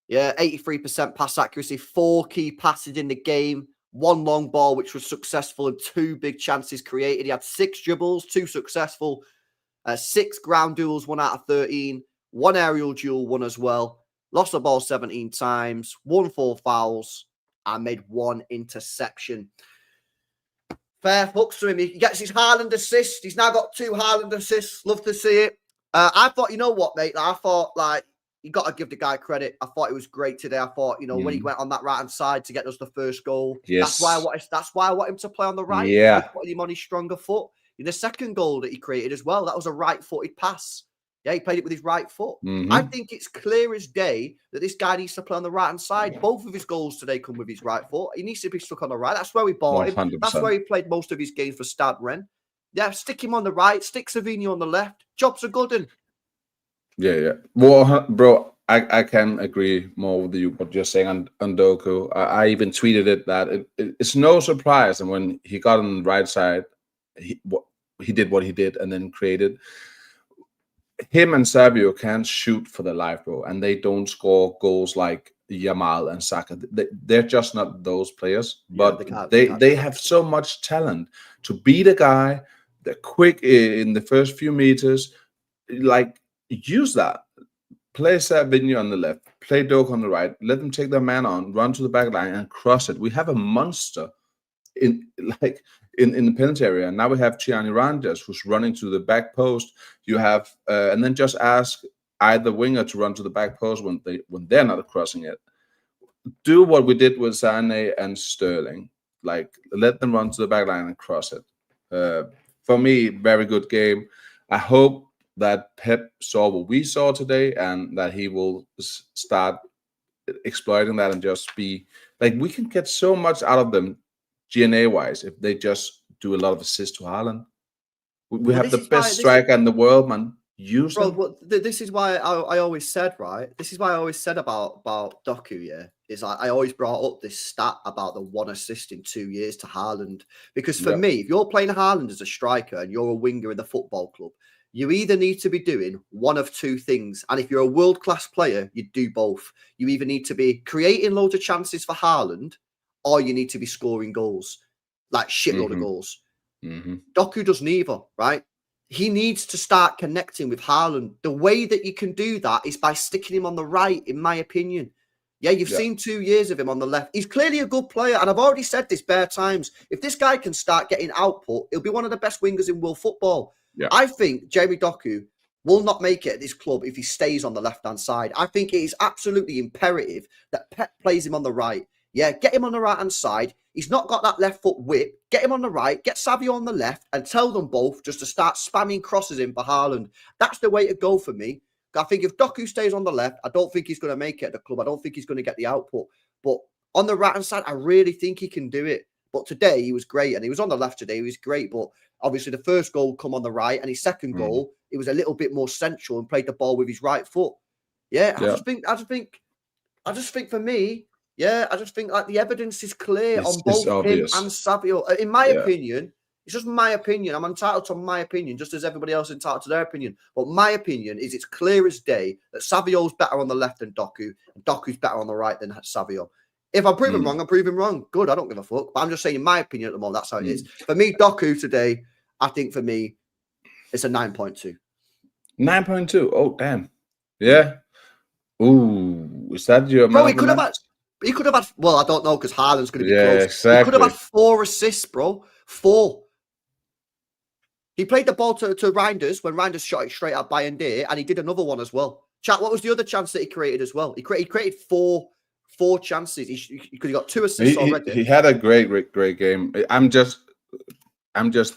Yeah, 83% pass accuracy, 4 key passes in the game, 1 long ball, which was successful, and 2 big chances created. He had 6 dribbles, 2 successful, 6 ground duels, 1 out of 13, 1 aerial duel, 1 as well. Lost the ball 17 times, 1 4 fouls, and made 1 interception. Fair fucks to him. He gets his Haaland assist. He's now got 2 Haaland assists. Love to see it. I thought, you know what, mate? I thought, you got to give the guy credit. I thought it was great today. I thought, when he went on that right-hand side to get us the first goal, yes. That's why I want him to play on the right. Yeah. Putting him on his stronger foot. In the second goal that he created as well, that was a right-footed pass. Yeah, he played it with his right foot. I think it's clear as day that this guy needs to play on the right-hand side. Both of his goals today come with his right foot. He needs to be stuck on the right. That's where we bought 100%. him. That's where he played most of his games for Stade Rennes. Yeah, stick him on the right, stick Savinho on the left. Job's a good one. Yeah. Well, bro, I can agree more with you what you're saying on Doku. I even tweeted it that it's no surprise, and when he got on the right side, he did what he did and then created. Him and Savio can't shoot for their life, bro, and they don't score goals like Yamal and Saka. They're just not those players, but they have so much talent to beat a guy. They're quick in the first few meters. Like, use that. Play Savinho on the left, play Doku on the right, let them take their man on, run to the back line and cross it. We have a monster in the penalty area. And now we have Reijnders who's running to the back post. You have and then just ask either winger to run to the back post when they're not crossing it. Do what we did with Sané and Sterling. Like, let them run to the back line and cross it. For me, very good game. I hope that Pep saw what we saw today and that he will start exploiting that and just be like, we can get so much out of them GNA wise if they just do a lot of assists to Haaland. We have the best striker in the world, man. Use him. Bro, this is why I always said, right? This is why I always said about Doku, yeah? Is I always brought up this stat about the 1 assist in 2 years to Haaland. Because for me, if you're playing Haaland as a striker and you're a winger in the football club, you either need to be doing one of 2 things. And if you're a world-class player, you do both. You either need to be creating loads of chances for Haaland, or you need to be scoring goals, like shitload of goals. Doku does neither, right? He needs to start connecting with Haaland. The way that you can do that is by sticking him on the right, in my opinion. Yeah, you've seen 2 years of him on the left. He's clearly a good player, and I've already said this bare times. If this guy can start getting output, he'll be one of the best wingers in world football. Yeah. I think Jeremy Doku will not make it at this club if he stays on the left-hand side. I think it is absolutely imperative that Pep plays him on the right. Yeah, get him on the right-hand side. He's not got that left foot whip. Get him on the right, get Savio on the left, and tell them both just to start spamming crosses in for Haaland. That's the way to go for me. I think if Doku stays on the left, I don't think he's going to make it at the club. I don't think he's going to get the output. But on the right-hand side, I really think he can do it. But today, he was great. And he was on the left today. He was great. But obviously, the first goal come on the right. And his second goal, it was a little bit more central and played the ball with his right foot. Yeah, I just think for me, I just think like the evidence is clear on both him and Savio. In my opinion, it's just my opinion. I'm entitled to my opinion, just as everybody else is entitled to their opinion. But my opinion is it's clear as day that Savio's better on the left than Doku, and Doku's better on the right than Savio. If I'm proven wrong, I'm proven wrong. Good, I don't give a fuck. But I'm just saying, in my opinion at the moment, that's how it is. For me, Doku today, I think for me, it's a 9.2. 9.2? Oh, damn. Yeah. Ooh, is that your Bro, he could have had, well, I don't know, because Haaland's going to be close. Exactly. He could have had 4 assists, bro. 4. He played the ball to Reijnders when Reijnders shot it straight at Bayern D, and he did another one as well. Chat, what was the other chance that he created as well? He created 4 chances. He got 2 assists already. He had a great game. I'm just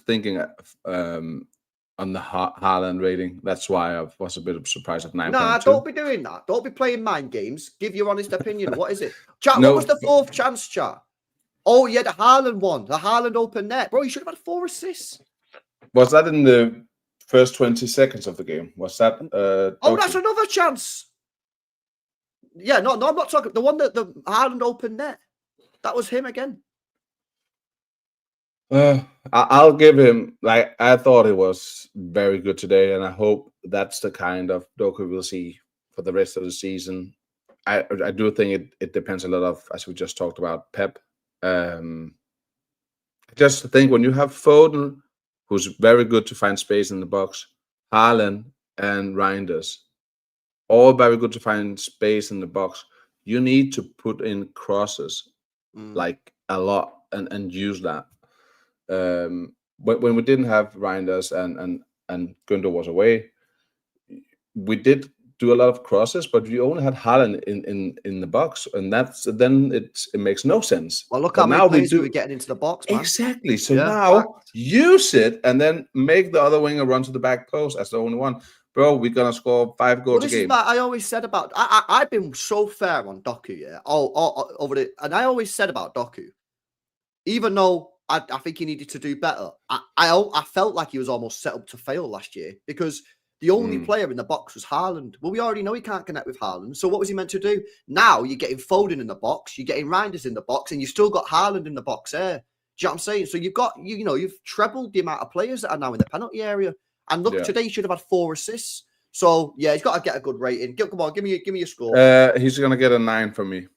thinking on the Haaland rating. That's why I was a bit surprised at 9.2. Nah, don't be doing that. Don't be playing mind games. Give your honest opinion. What is it? Chat, what was the 4th chance, chat? Oh, yeah, the Haaland one. The Haaland open net. Bro, you should have had 4 assists. Was that in the first 20 seconds of the game? Was that that's another chance. Yeah, no, I'm not talking. The one that the Haaland open net. That was him again. I'll give him, like, I thought it was very good today, and I hope that's the kind of Doku we'll see for the rest of the season. I do think it depends a lot of, as we just talked about, Pep. I just think when you have Foden, who's very good to find space in the box, Haaland and Reijnders, all very good to find space in the box, you need to put in crosses like a lot and use that. When we didn't have Reijnders and Günther was away, we did do a lot of crosses, but we only had Haaland in the box, and then it makes no sense. Well, look how many players we were getting into the box, man. Exactly. So now use it and then make the other winger run to the back post as the only one. Bro, we're gonna score 5 goals a game. This is what I always said about. I've been so fair on Doku, yeah. And I always said about Doku, even though I think he needed to do better. I felt like he was almost set up to fail last year because the only player in the box was Haaland. Well, we already know he can't connect with Haaland. So what was he meant to do? Now you're getting Foden in the box, you're getting Reijnders in the box, and you've still got Haaland in the box there. Do you know what I'm saying? So you've got, you've trebled the amount of players that are now in the penalty area. And look, today he should have had 4 assists. So yeah, he's got to get a good rating. Come on, give me your score. He's gonna get a 9 from me.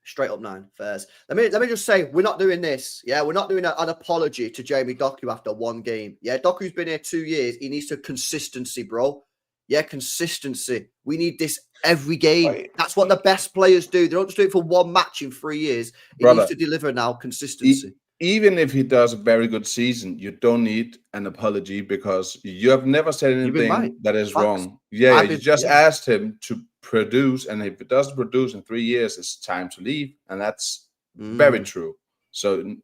Straight up 9. Fairs. Let me just say, we're not doing this. Yeah, we're not doing an apology to Jamie Doku after 1 game. Yeah, Doku's been here 2 years. He needs consistency, bro. Yeah, consistency. We need this every game. That's what the best players do. They don't just do it for 1 match in 3 years. He needs to deliver now. Consistency. Even if he does a very good season, you don't need an apology because you have never said anything that is wrong. Yeah, you just asked him to produce, and if it doesn't produce in 3 years, it's time to leave, and that's very true. So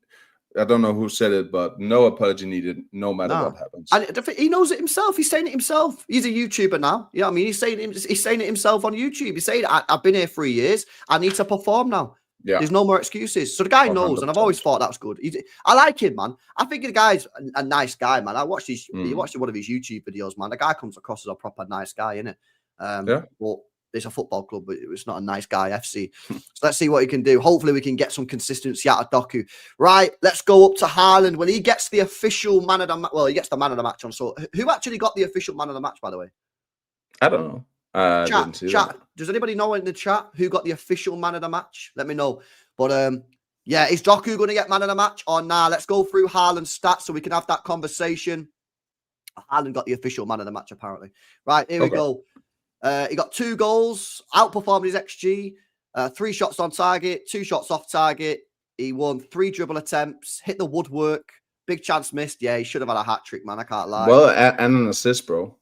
I don't know who said it, but no apology needed, no matter what happens. And he knows it himself. He's saying it himself. He's a YouTuber now. You know what I mean? He's saying it himself on YouTube. He's saying, I've been here 3 years. I need to perform now. Yeah. There's no more excuses. So the guy knows, 100%. And I've always thought that's good. I like him, man. I think the guy's a nice guy, man. I watched you watched one of his YouTube videos, man. The guy comes across as a proper nice guy, innit? But it's a football club, but it's not a nice guy FC. So let's see what he can do. Hopefully we can get some consistency out of Doku. Right, let's go up to Haaland. When he gets the official man of the match, well, he gets the man of the match on. So who actually got the official man of the match, by the way? I don't know. Chat. Does anybody know in the chat who got the official man of the match? Let me know. But yeah, is Doku going to get man of the match or nah? Let's go through Haaland's stats so we can have that conversation. Haaland got the official man of the match, apparently. Right, here we go. He got 2 goals, outperformed his XG, 3 shots on target, 2 shots off target. He won 3 dribble attempts, hit the woodwork, big chance missed. Yeah, he should have had a hat trick, man. I can't lie. Well, and an assist, bro.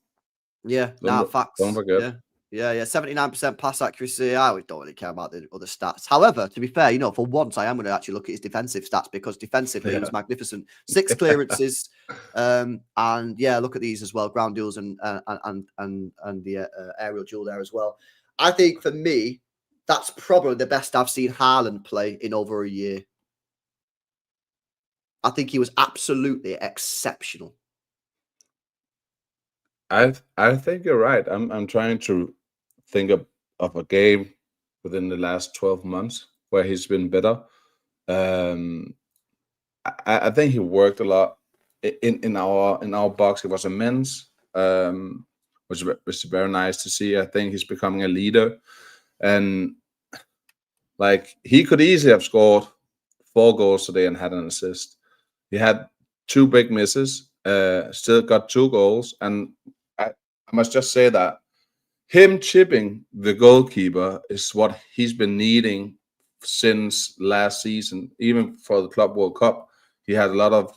Yeah, facts. Don't forget. Yeah, 79% pass accuracy. I don't really care about the other stats. However, to be fair, for once, I am going to actually look at his defensive stats because defensively he was magnificent. 6 clearances, and look at these as well: ground duels and the aerial duel there as well. I think for me, that's probably the best I've seen Haaland play in over a year. I think he was absolutely exceptional. I think you're right. I'm trying to think of a game within the last 12 months where he's been better. I think he worked a lot in our box. It was immense, which was very nice to see. I think he's becoming a leader, and like he could easily have scored 4 goals today and had an assist. He had 2 big misses, still got 2 goals, and I must just say that him chipping the goalkeeper is what he's been needing since last season. Even for the Club World Cup, he had a lot of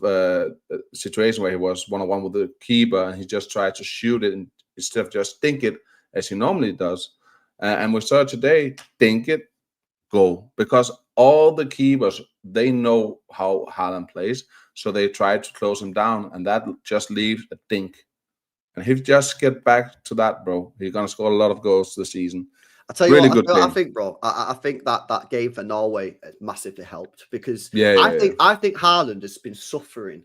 situations where he was one-on-one with the keeper, and he just tried to shoot it instead of just think it as he normally does. And we saw today, think it, goal, because all the keepers, they know how Haaland plays, so they try to close him down, and that just leaves a think. And if you just get back to that, bro, you're gonna score a lot of goals this season. I tell you really what, good I game. think, bro. I think that game for Norway massively helped because I think Haaland has been suffering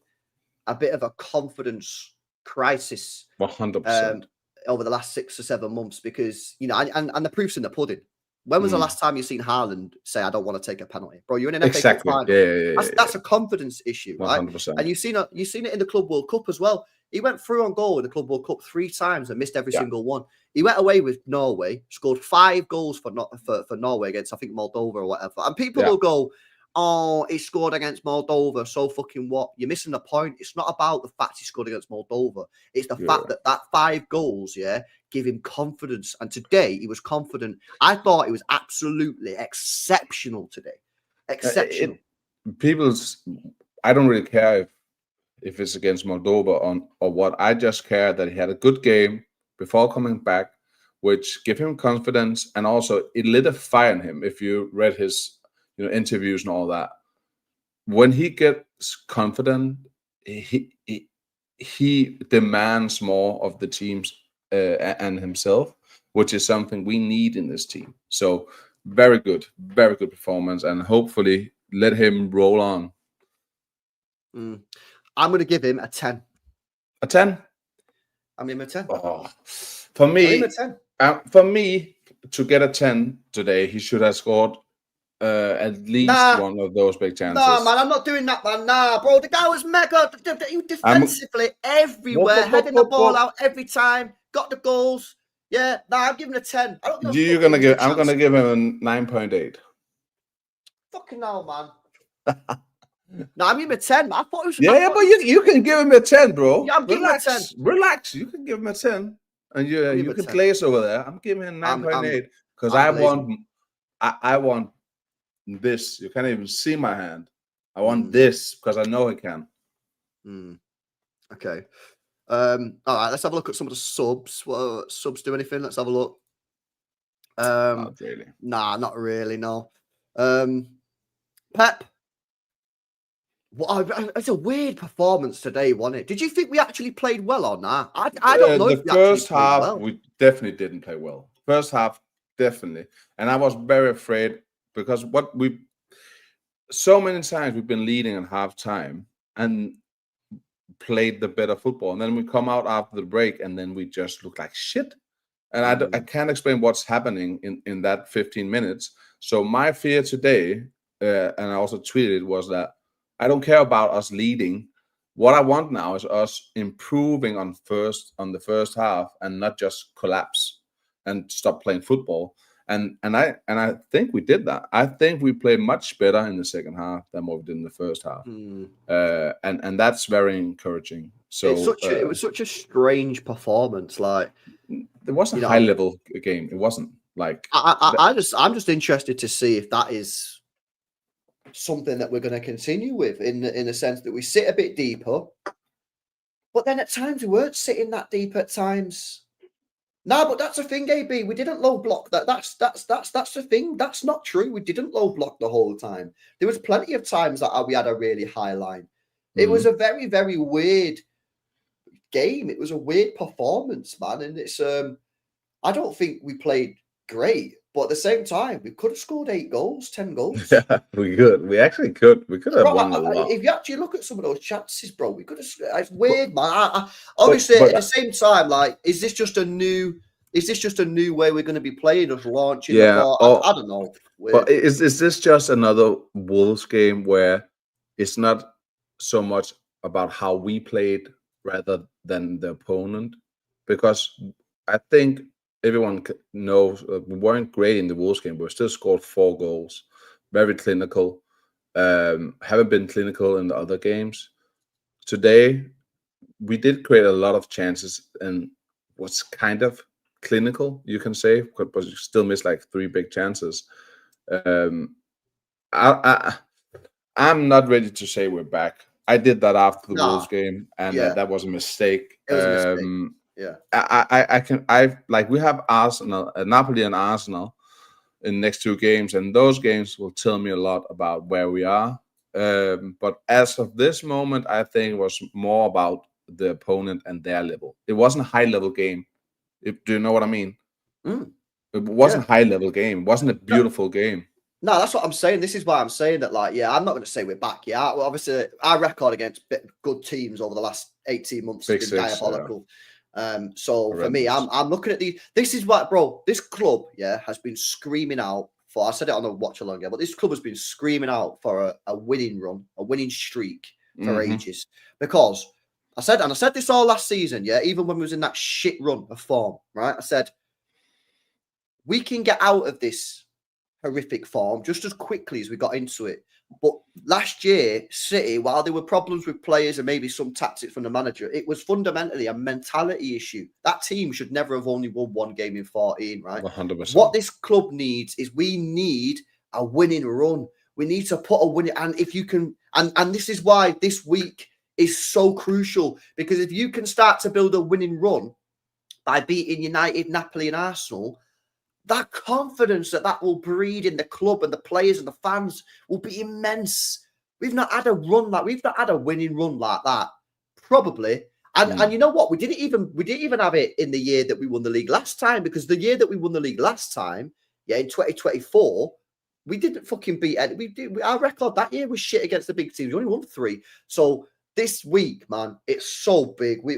a bit of a confidence crisis 100%. over the last 6 or 7 months because and the proof's in the pudding. When was the last time you seen Haaland say, "I don't want to take a penalty"? Bro, you're in an FA Cup final. That's a confidence issue, 100%. Right? And you've seen it in the Club World Cup as well. He went through on goal in the Club World Cup 3 times and missed every single one. He went away with Norway, scored 5 goals for Norway against, I think, Moldova or whatever. And people will go, "Oh, he scored against Moldova, so fucking what?" You're missing the point. It's not about the fact he scored against Moldova. It's the fact that 5 goals, give him confidence. And today he was confident. I thought he was absolutely exceptional today. Exceptional. I don't really care if it's against Moldova or what. I just care that he had a good game before coming back, which gave him confidence, and also it lit a fire in him. If you read his interviews and all that, when he gets confident, he demands more of the teams and himself, which is something we need in this team. So very good performance, and hopefully let him roll on. I'm going to give him a 10. A 10? I mean, a 10. Oh, for me, to get a 10 today, he should have scored at least one of those big chances. Nah, man, I'm not doing that, man. Nah, bro, the guy was mega defensively everywhere, heading the ball out every time, got the goals. Yeah, I'm giving a 10. I don't know. I'm gonna give him a 9.8. Fucking hell, man. No, I'm giving him a 10. I thought it was. But you can give him a 10, bro. Yeah, I'm giving him a 10. Relax. You can give him a 10, and you can glaze over there. I'm giving him 9.8 because I want this. You can't even see my hand. I want this because I know he can. Okay. All right. Let's have a look at some of the subs. What subs do anything? Let's have a look. Not really. Nah, not really. No. Pep. Well, it's a weird performance today, wasn't it? Did you think we actually played well or not? I don't know. The first half, we definitely didn't play well. First half, definitely. And I was very afraid because so many times we've been leading at half time and played the better football. And then we come out after the break and then we just look like shit. And I can't explain what's happening in that 15 minutes. So my fear today, and I also tweeted, was that I don't care about us leading. What I want now is us improving on the first half and not just collapse and stop playing football. And I think we did that. I think we played much better in the second half than what we did in the first half. And that's very encouraging. So it was such a strange performance. Like there wasn't a high level game. It wasn't like I'm just interested to see if that is something that we're going to continue with in the sense that we sit a bit deeper, but then at times we weren't sitting that deep at times. No, but that's the thing, AB. We didn't low block that. That's the thing. That's not true. We didn't low block the whole time. There was plenty of times that we had a really high line. It was a very, very weird game. It was a weird performance, man. And it's I don't think we played great, but at the same time, we could have scored 8 goals, 10 goals. Yeah, we could. We actually could. We could have won a lot. If you actually look at some of those chances, bro, we could have. It's weird, man. Obviously, at the same time, like, is this just a new way we're going to be playing, us launching? Yeah, I don't know. But is this just another Wolves game where it's not so much about how we played rather than the opponent? Because I think everyone knows we weren't great in the Wolves game, but we still scored 4 goals. Very clinical. Haven't been clinical in the other games. Today, we did create a lot of chances and was kind of clinical, you can say, but you still missed like 3 big chances. I'm not ready to say we're back. I did that after the Wolves game, and that was a mistake. It was a mistake. Yeah, we have Arsenal, Napoli and Arsenal in the next 2 games, and those games will tell me a lot about where we are. But as of this moment, I think it was more about the opponent and their level. It wasn't a high level game. Do you know what I mean? It wasn't a high level game. It wasn't a beautiful game. No, that's what I'm saying. This is why I'm saying that, like, I'm not going to say we're back. Yeah, well, obviously, our record against good teams over the last 18 months has been diabolical. So for me, I'm looking at these. This is what, bro, this club, has been screaming out for. I said it on the watch along here, but this club has been screaming out for a winning run, a winning streak for ages. Because I said this all last season, even when we was in that shit run of form, right? I said we can get out of this horrific form just as quickly as we got into it. But last year, City, while there were problems with players and maybe some tactics from the manager, it was fundamentally a mentality issue. That team should never have only won 1 game in 14, right? 100%. What this club needs is we need a winning run. We need to put a winning, and if you can, and this is why this week is so crucial, because if you can start to build a winning run by beating United, Napoli, and Arsenal, that confidence that will breed in the club and the players and the fans will be immense. We've not had a winning run like that, probably. And you know what? We didn't even have it in the year that we won the league last time, because the year that we won the league last time, in 2024, we didn't fucking beat any. Our record that year was shit against the big teams. We only won 3. So this week, man, it's so big. We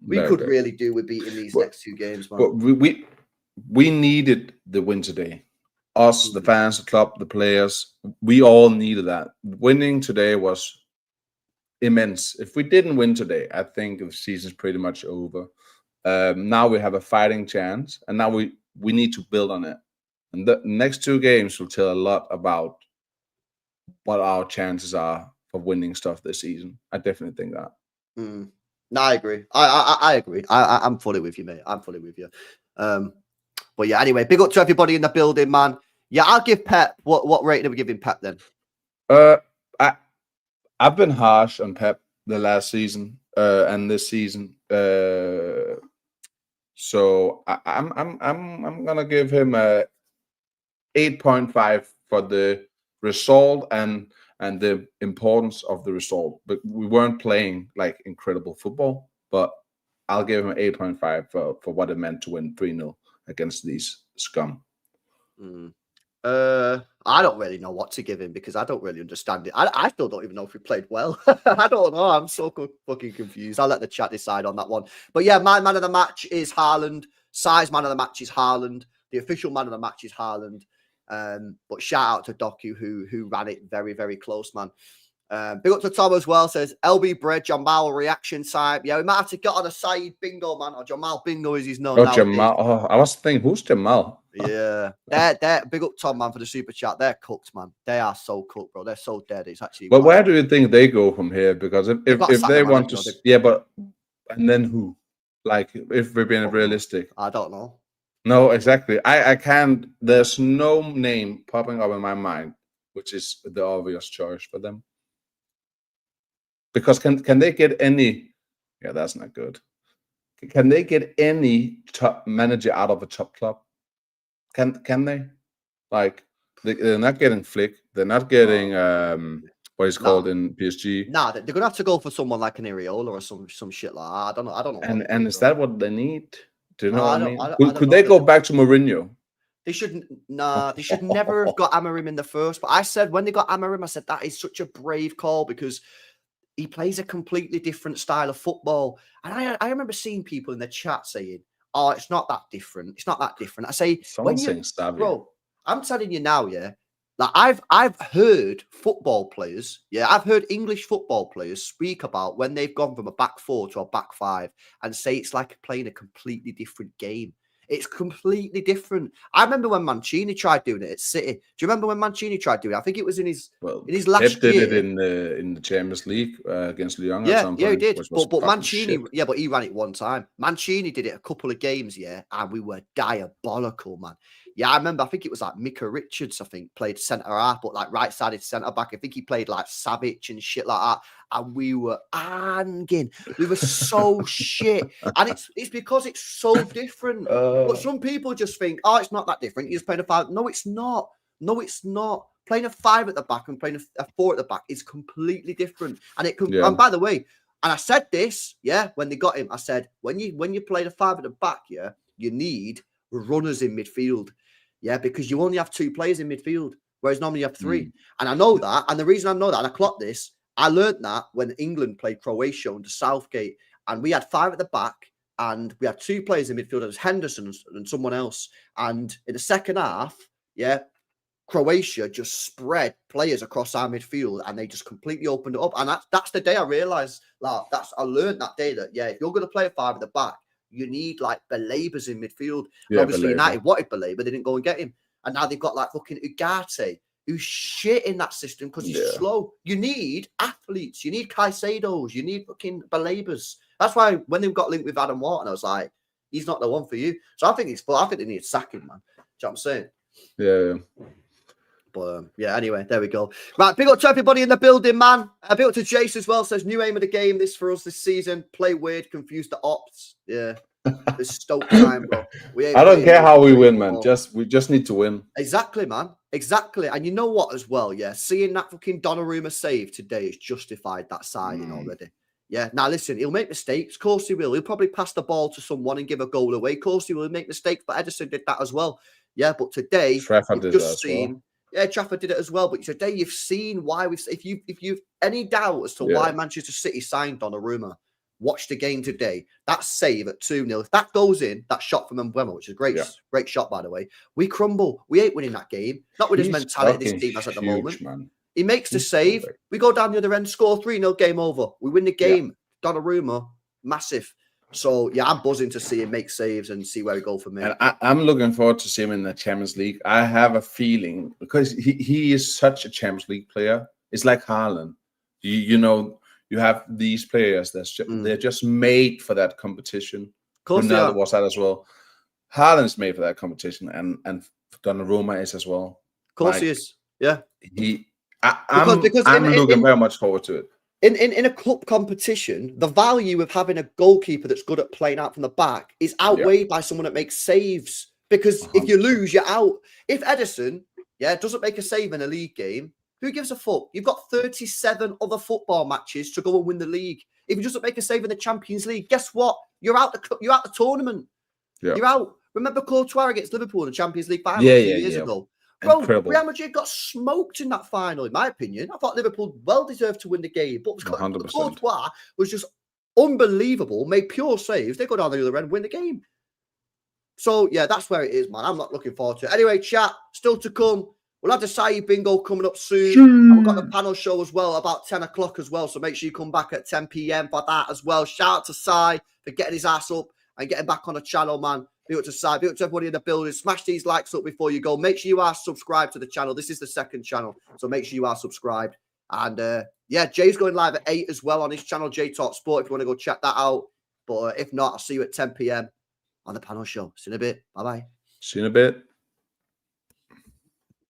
could really do with beating these next 2 games, man. But we needed the win today. Us, the fans, the club, the players, we all needed that. Winning today was immense. If we didn't win today, I think the season's pretty much over. Now we have a fighting chance, and now we need to build on it. And the next 2 games will tell a lot about what our chances are for winning stuff this season. I definitely think that. No, I agree. I agree. I'm fully with you, mate. I'm fully with you. But yeah, anyway, big up to everybody in the building, man. Yeah, I'll give Pep. What rating are we giving Pep then? I've been harsh on Pep the last season and this season. So I'm gonna give him a 8.5 for the result and the importance of the result. But we weren't playing like incredible football. But I'll give him 8.5 for what it meant to win 3-0 against these scum. I don't really know what to give him, because I don't really understand it. I still don't even know if we played well. I don't know. I'm so fucking confused. I'll let the chat decide on that one. But yeah, my man of the match is Haaland. Size man of the match is Haaland. The official man of the match is Haaland. But shout out to Doku who ran it very, very close, man. Big up to Tom as well. Says LB Bread, Jamal reaction time. Yeah, we might have to get on a side bingo, man. Or Jamal Bingo is his known now. Jamal. Oh, I was thinking, who's Jamal? Yeah. They're big up Tom, man, for the super chat. They're cooked, man. They are so cooked, bro. They're so dead. It's actually. But where do you think they go from here? Because if they want to, but and then who? Like, if we're being realistic, I don't know. No, exactly. I can't. There's no name popping up in my mind, which is the obvious choice for them. Because can they get any? Yeah, that's not good. Can they get any top manager out of a top club? Can they? Like they're not getting Flick. They're not getting what he's called in PSG. Nah, they're gonna have to go for someone like an Areola or some shit like that. I don't know. And is that what they need? Do you know what I mean? I don't Could know. they go back to Mourinho? They shouldn't. Nah, they should never have got Amorim in the first. But I said when they got Amorim, I said that is such a brave call because he plays a completely different style of football. And I remember seeing people in the chat saying, "Oh, it's not that different. It's not that different." I say, Someone's saying Savvy. Bro, I'm telling you now, yeah. Like I've heard football players, I've heard English football players speak about when they've gone from a back four to a back five and say it's like playing a completely different game. It's completely different. I remember when Mancini tried doing it at City. Do you remember when Mancini tried doing it? I think it was in his last Pep year. did it in the Champions League against Lyon. Yeah, at some point, he did. But Mancini, shit. but he ran it one time. Mancini did it a couple of games, and we were diabolical, man. Yeah, I remember. I think it was like Mika Richards. I think played centre half, but like right-sided centre back. I think he played like Savic and shit like that. And we were hanging. We were so shit. And it's because it's so different. But some people just think, oh, it's not that different. You're just playing a five. No, it's not. No, it's not. Playing a five at the back and playing a four at the back is completely different. And it can. And by the way, and I said this, when they got him, I said when you play the five at the back, you need runners in midfield, because you only have two players in midfield, whereas normally you have three. And I know that. And the reason I know that, and I clocked this, I learned that when England played Croatia under Southgate, and we had five at the back, and we had two players in midfield. It was Henderson and someone else. And in the second half, Croatia just spread players across our midfield, and they just completely opened it up. And that's the day I realized, I learned that day that if you're going to play a five at the back, you need like Balabas in midfield. And obviously, United wanted Balaba, they didn't go and get him, and now they've got like fucking Ugarte, who's shit in that system because he's slow. You need athletes, you need Caicedos, you need fucking Balabas. That's why when they got linked with Adam Wharton, I was like, he's not the one for you. So I think they need sacking, man. Do you know what I'm saying? Yeah. But anyway, there we go. Right, big up to everybody in the building, man. Big up to Jace as well. Says new aim of the game this for us this season. Play weird, confuse the ops. Yeah, it's Stoke time, bro. I don't care how we win, man. We just need to win. Exactly, man. Exactly. And you know what, as well, seeing that fucking Donnarumma save today has justified that signing already. Yeah. Now listen, he'll make mistakes. Of course he will. He'll probably pass the ball to someone and give a goal away. Of course he will make mistakes. But Ederson did that as well. Yeah. But today, Trafford did that as well. Yeah, Trafford did it as well. But today you've seen why if you've any doubt as to why Manchester City signed Donnarumma, watch the game today. That save at 2-0. If that goes in, that shot from Mbeumo, which is a great shot, by the way, we crumble. We ain't winning that game. Not with his mentality this team has at the moment. Man. He makes the save. Perfect. We go down the other end, score 3-0, game over. We win the game. Donnarumma, massive. So, I'm buzzing to see him make saves and see where we go from there. And I'm looking forward to see him in the Champions League. I have a feeling, because he is such a Champions League player. It's like Haaland. You know, you have these players they're just made for that competition. Of course Ronaldo was that as well. Haaland's made for that competition, and Donnarumma is as well. Of course he is. Yeah. I'm looking very much forward to it. In a cup competition, the value of having a goalkeeper that's good at playing out from the back is outweighed by someone that makes saves. Because if you lose, you're out. If Ederson, doesn't make a save in a league game, who gives a fuck? You've got 37 other football matches to go and win the league. If he doesn't make a save in the Champions League, guess what? You're out the tournament. Yeah. You're out. Remember Courtois against Liverpool in the Champions League final a few years ago? Bro, incredible. Real Madrid got smoked in that final, in my opinion. I thought Liverpool well deserved to win the game, but Courtois was just unbelievable, made pure saves. They go down the other end, win the game. So, that's where it is, man. I'm not looking forward to it. Anyway, chat, still to come. We'll have the Sai bingo coming up soon. And we've got the panel show as well, about 10 o'clock as well. So make sure you come back at 10 p.m. for that as well. Shout out to Sai for getting his ass up and getting back on the channel, man. Be up to Sai, be up to everybody in the building. Smash these likes up before you go. Make sure you are subscribed to the channel. This is the second channel, so make sure you are subscribed. And Jay's going live at 8 as well on his channel, J Talk Sport, if you want to go check that out. But if not, I'll see you at 10 p.m. on the panel show. See you in a bit. Bye-bye. See you in a bit.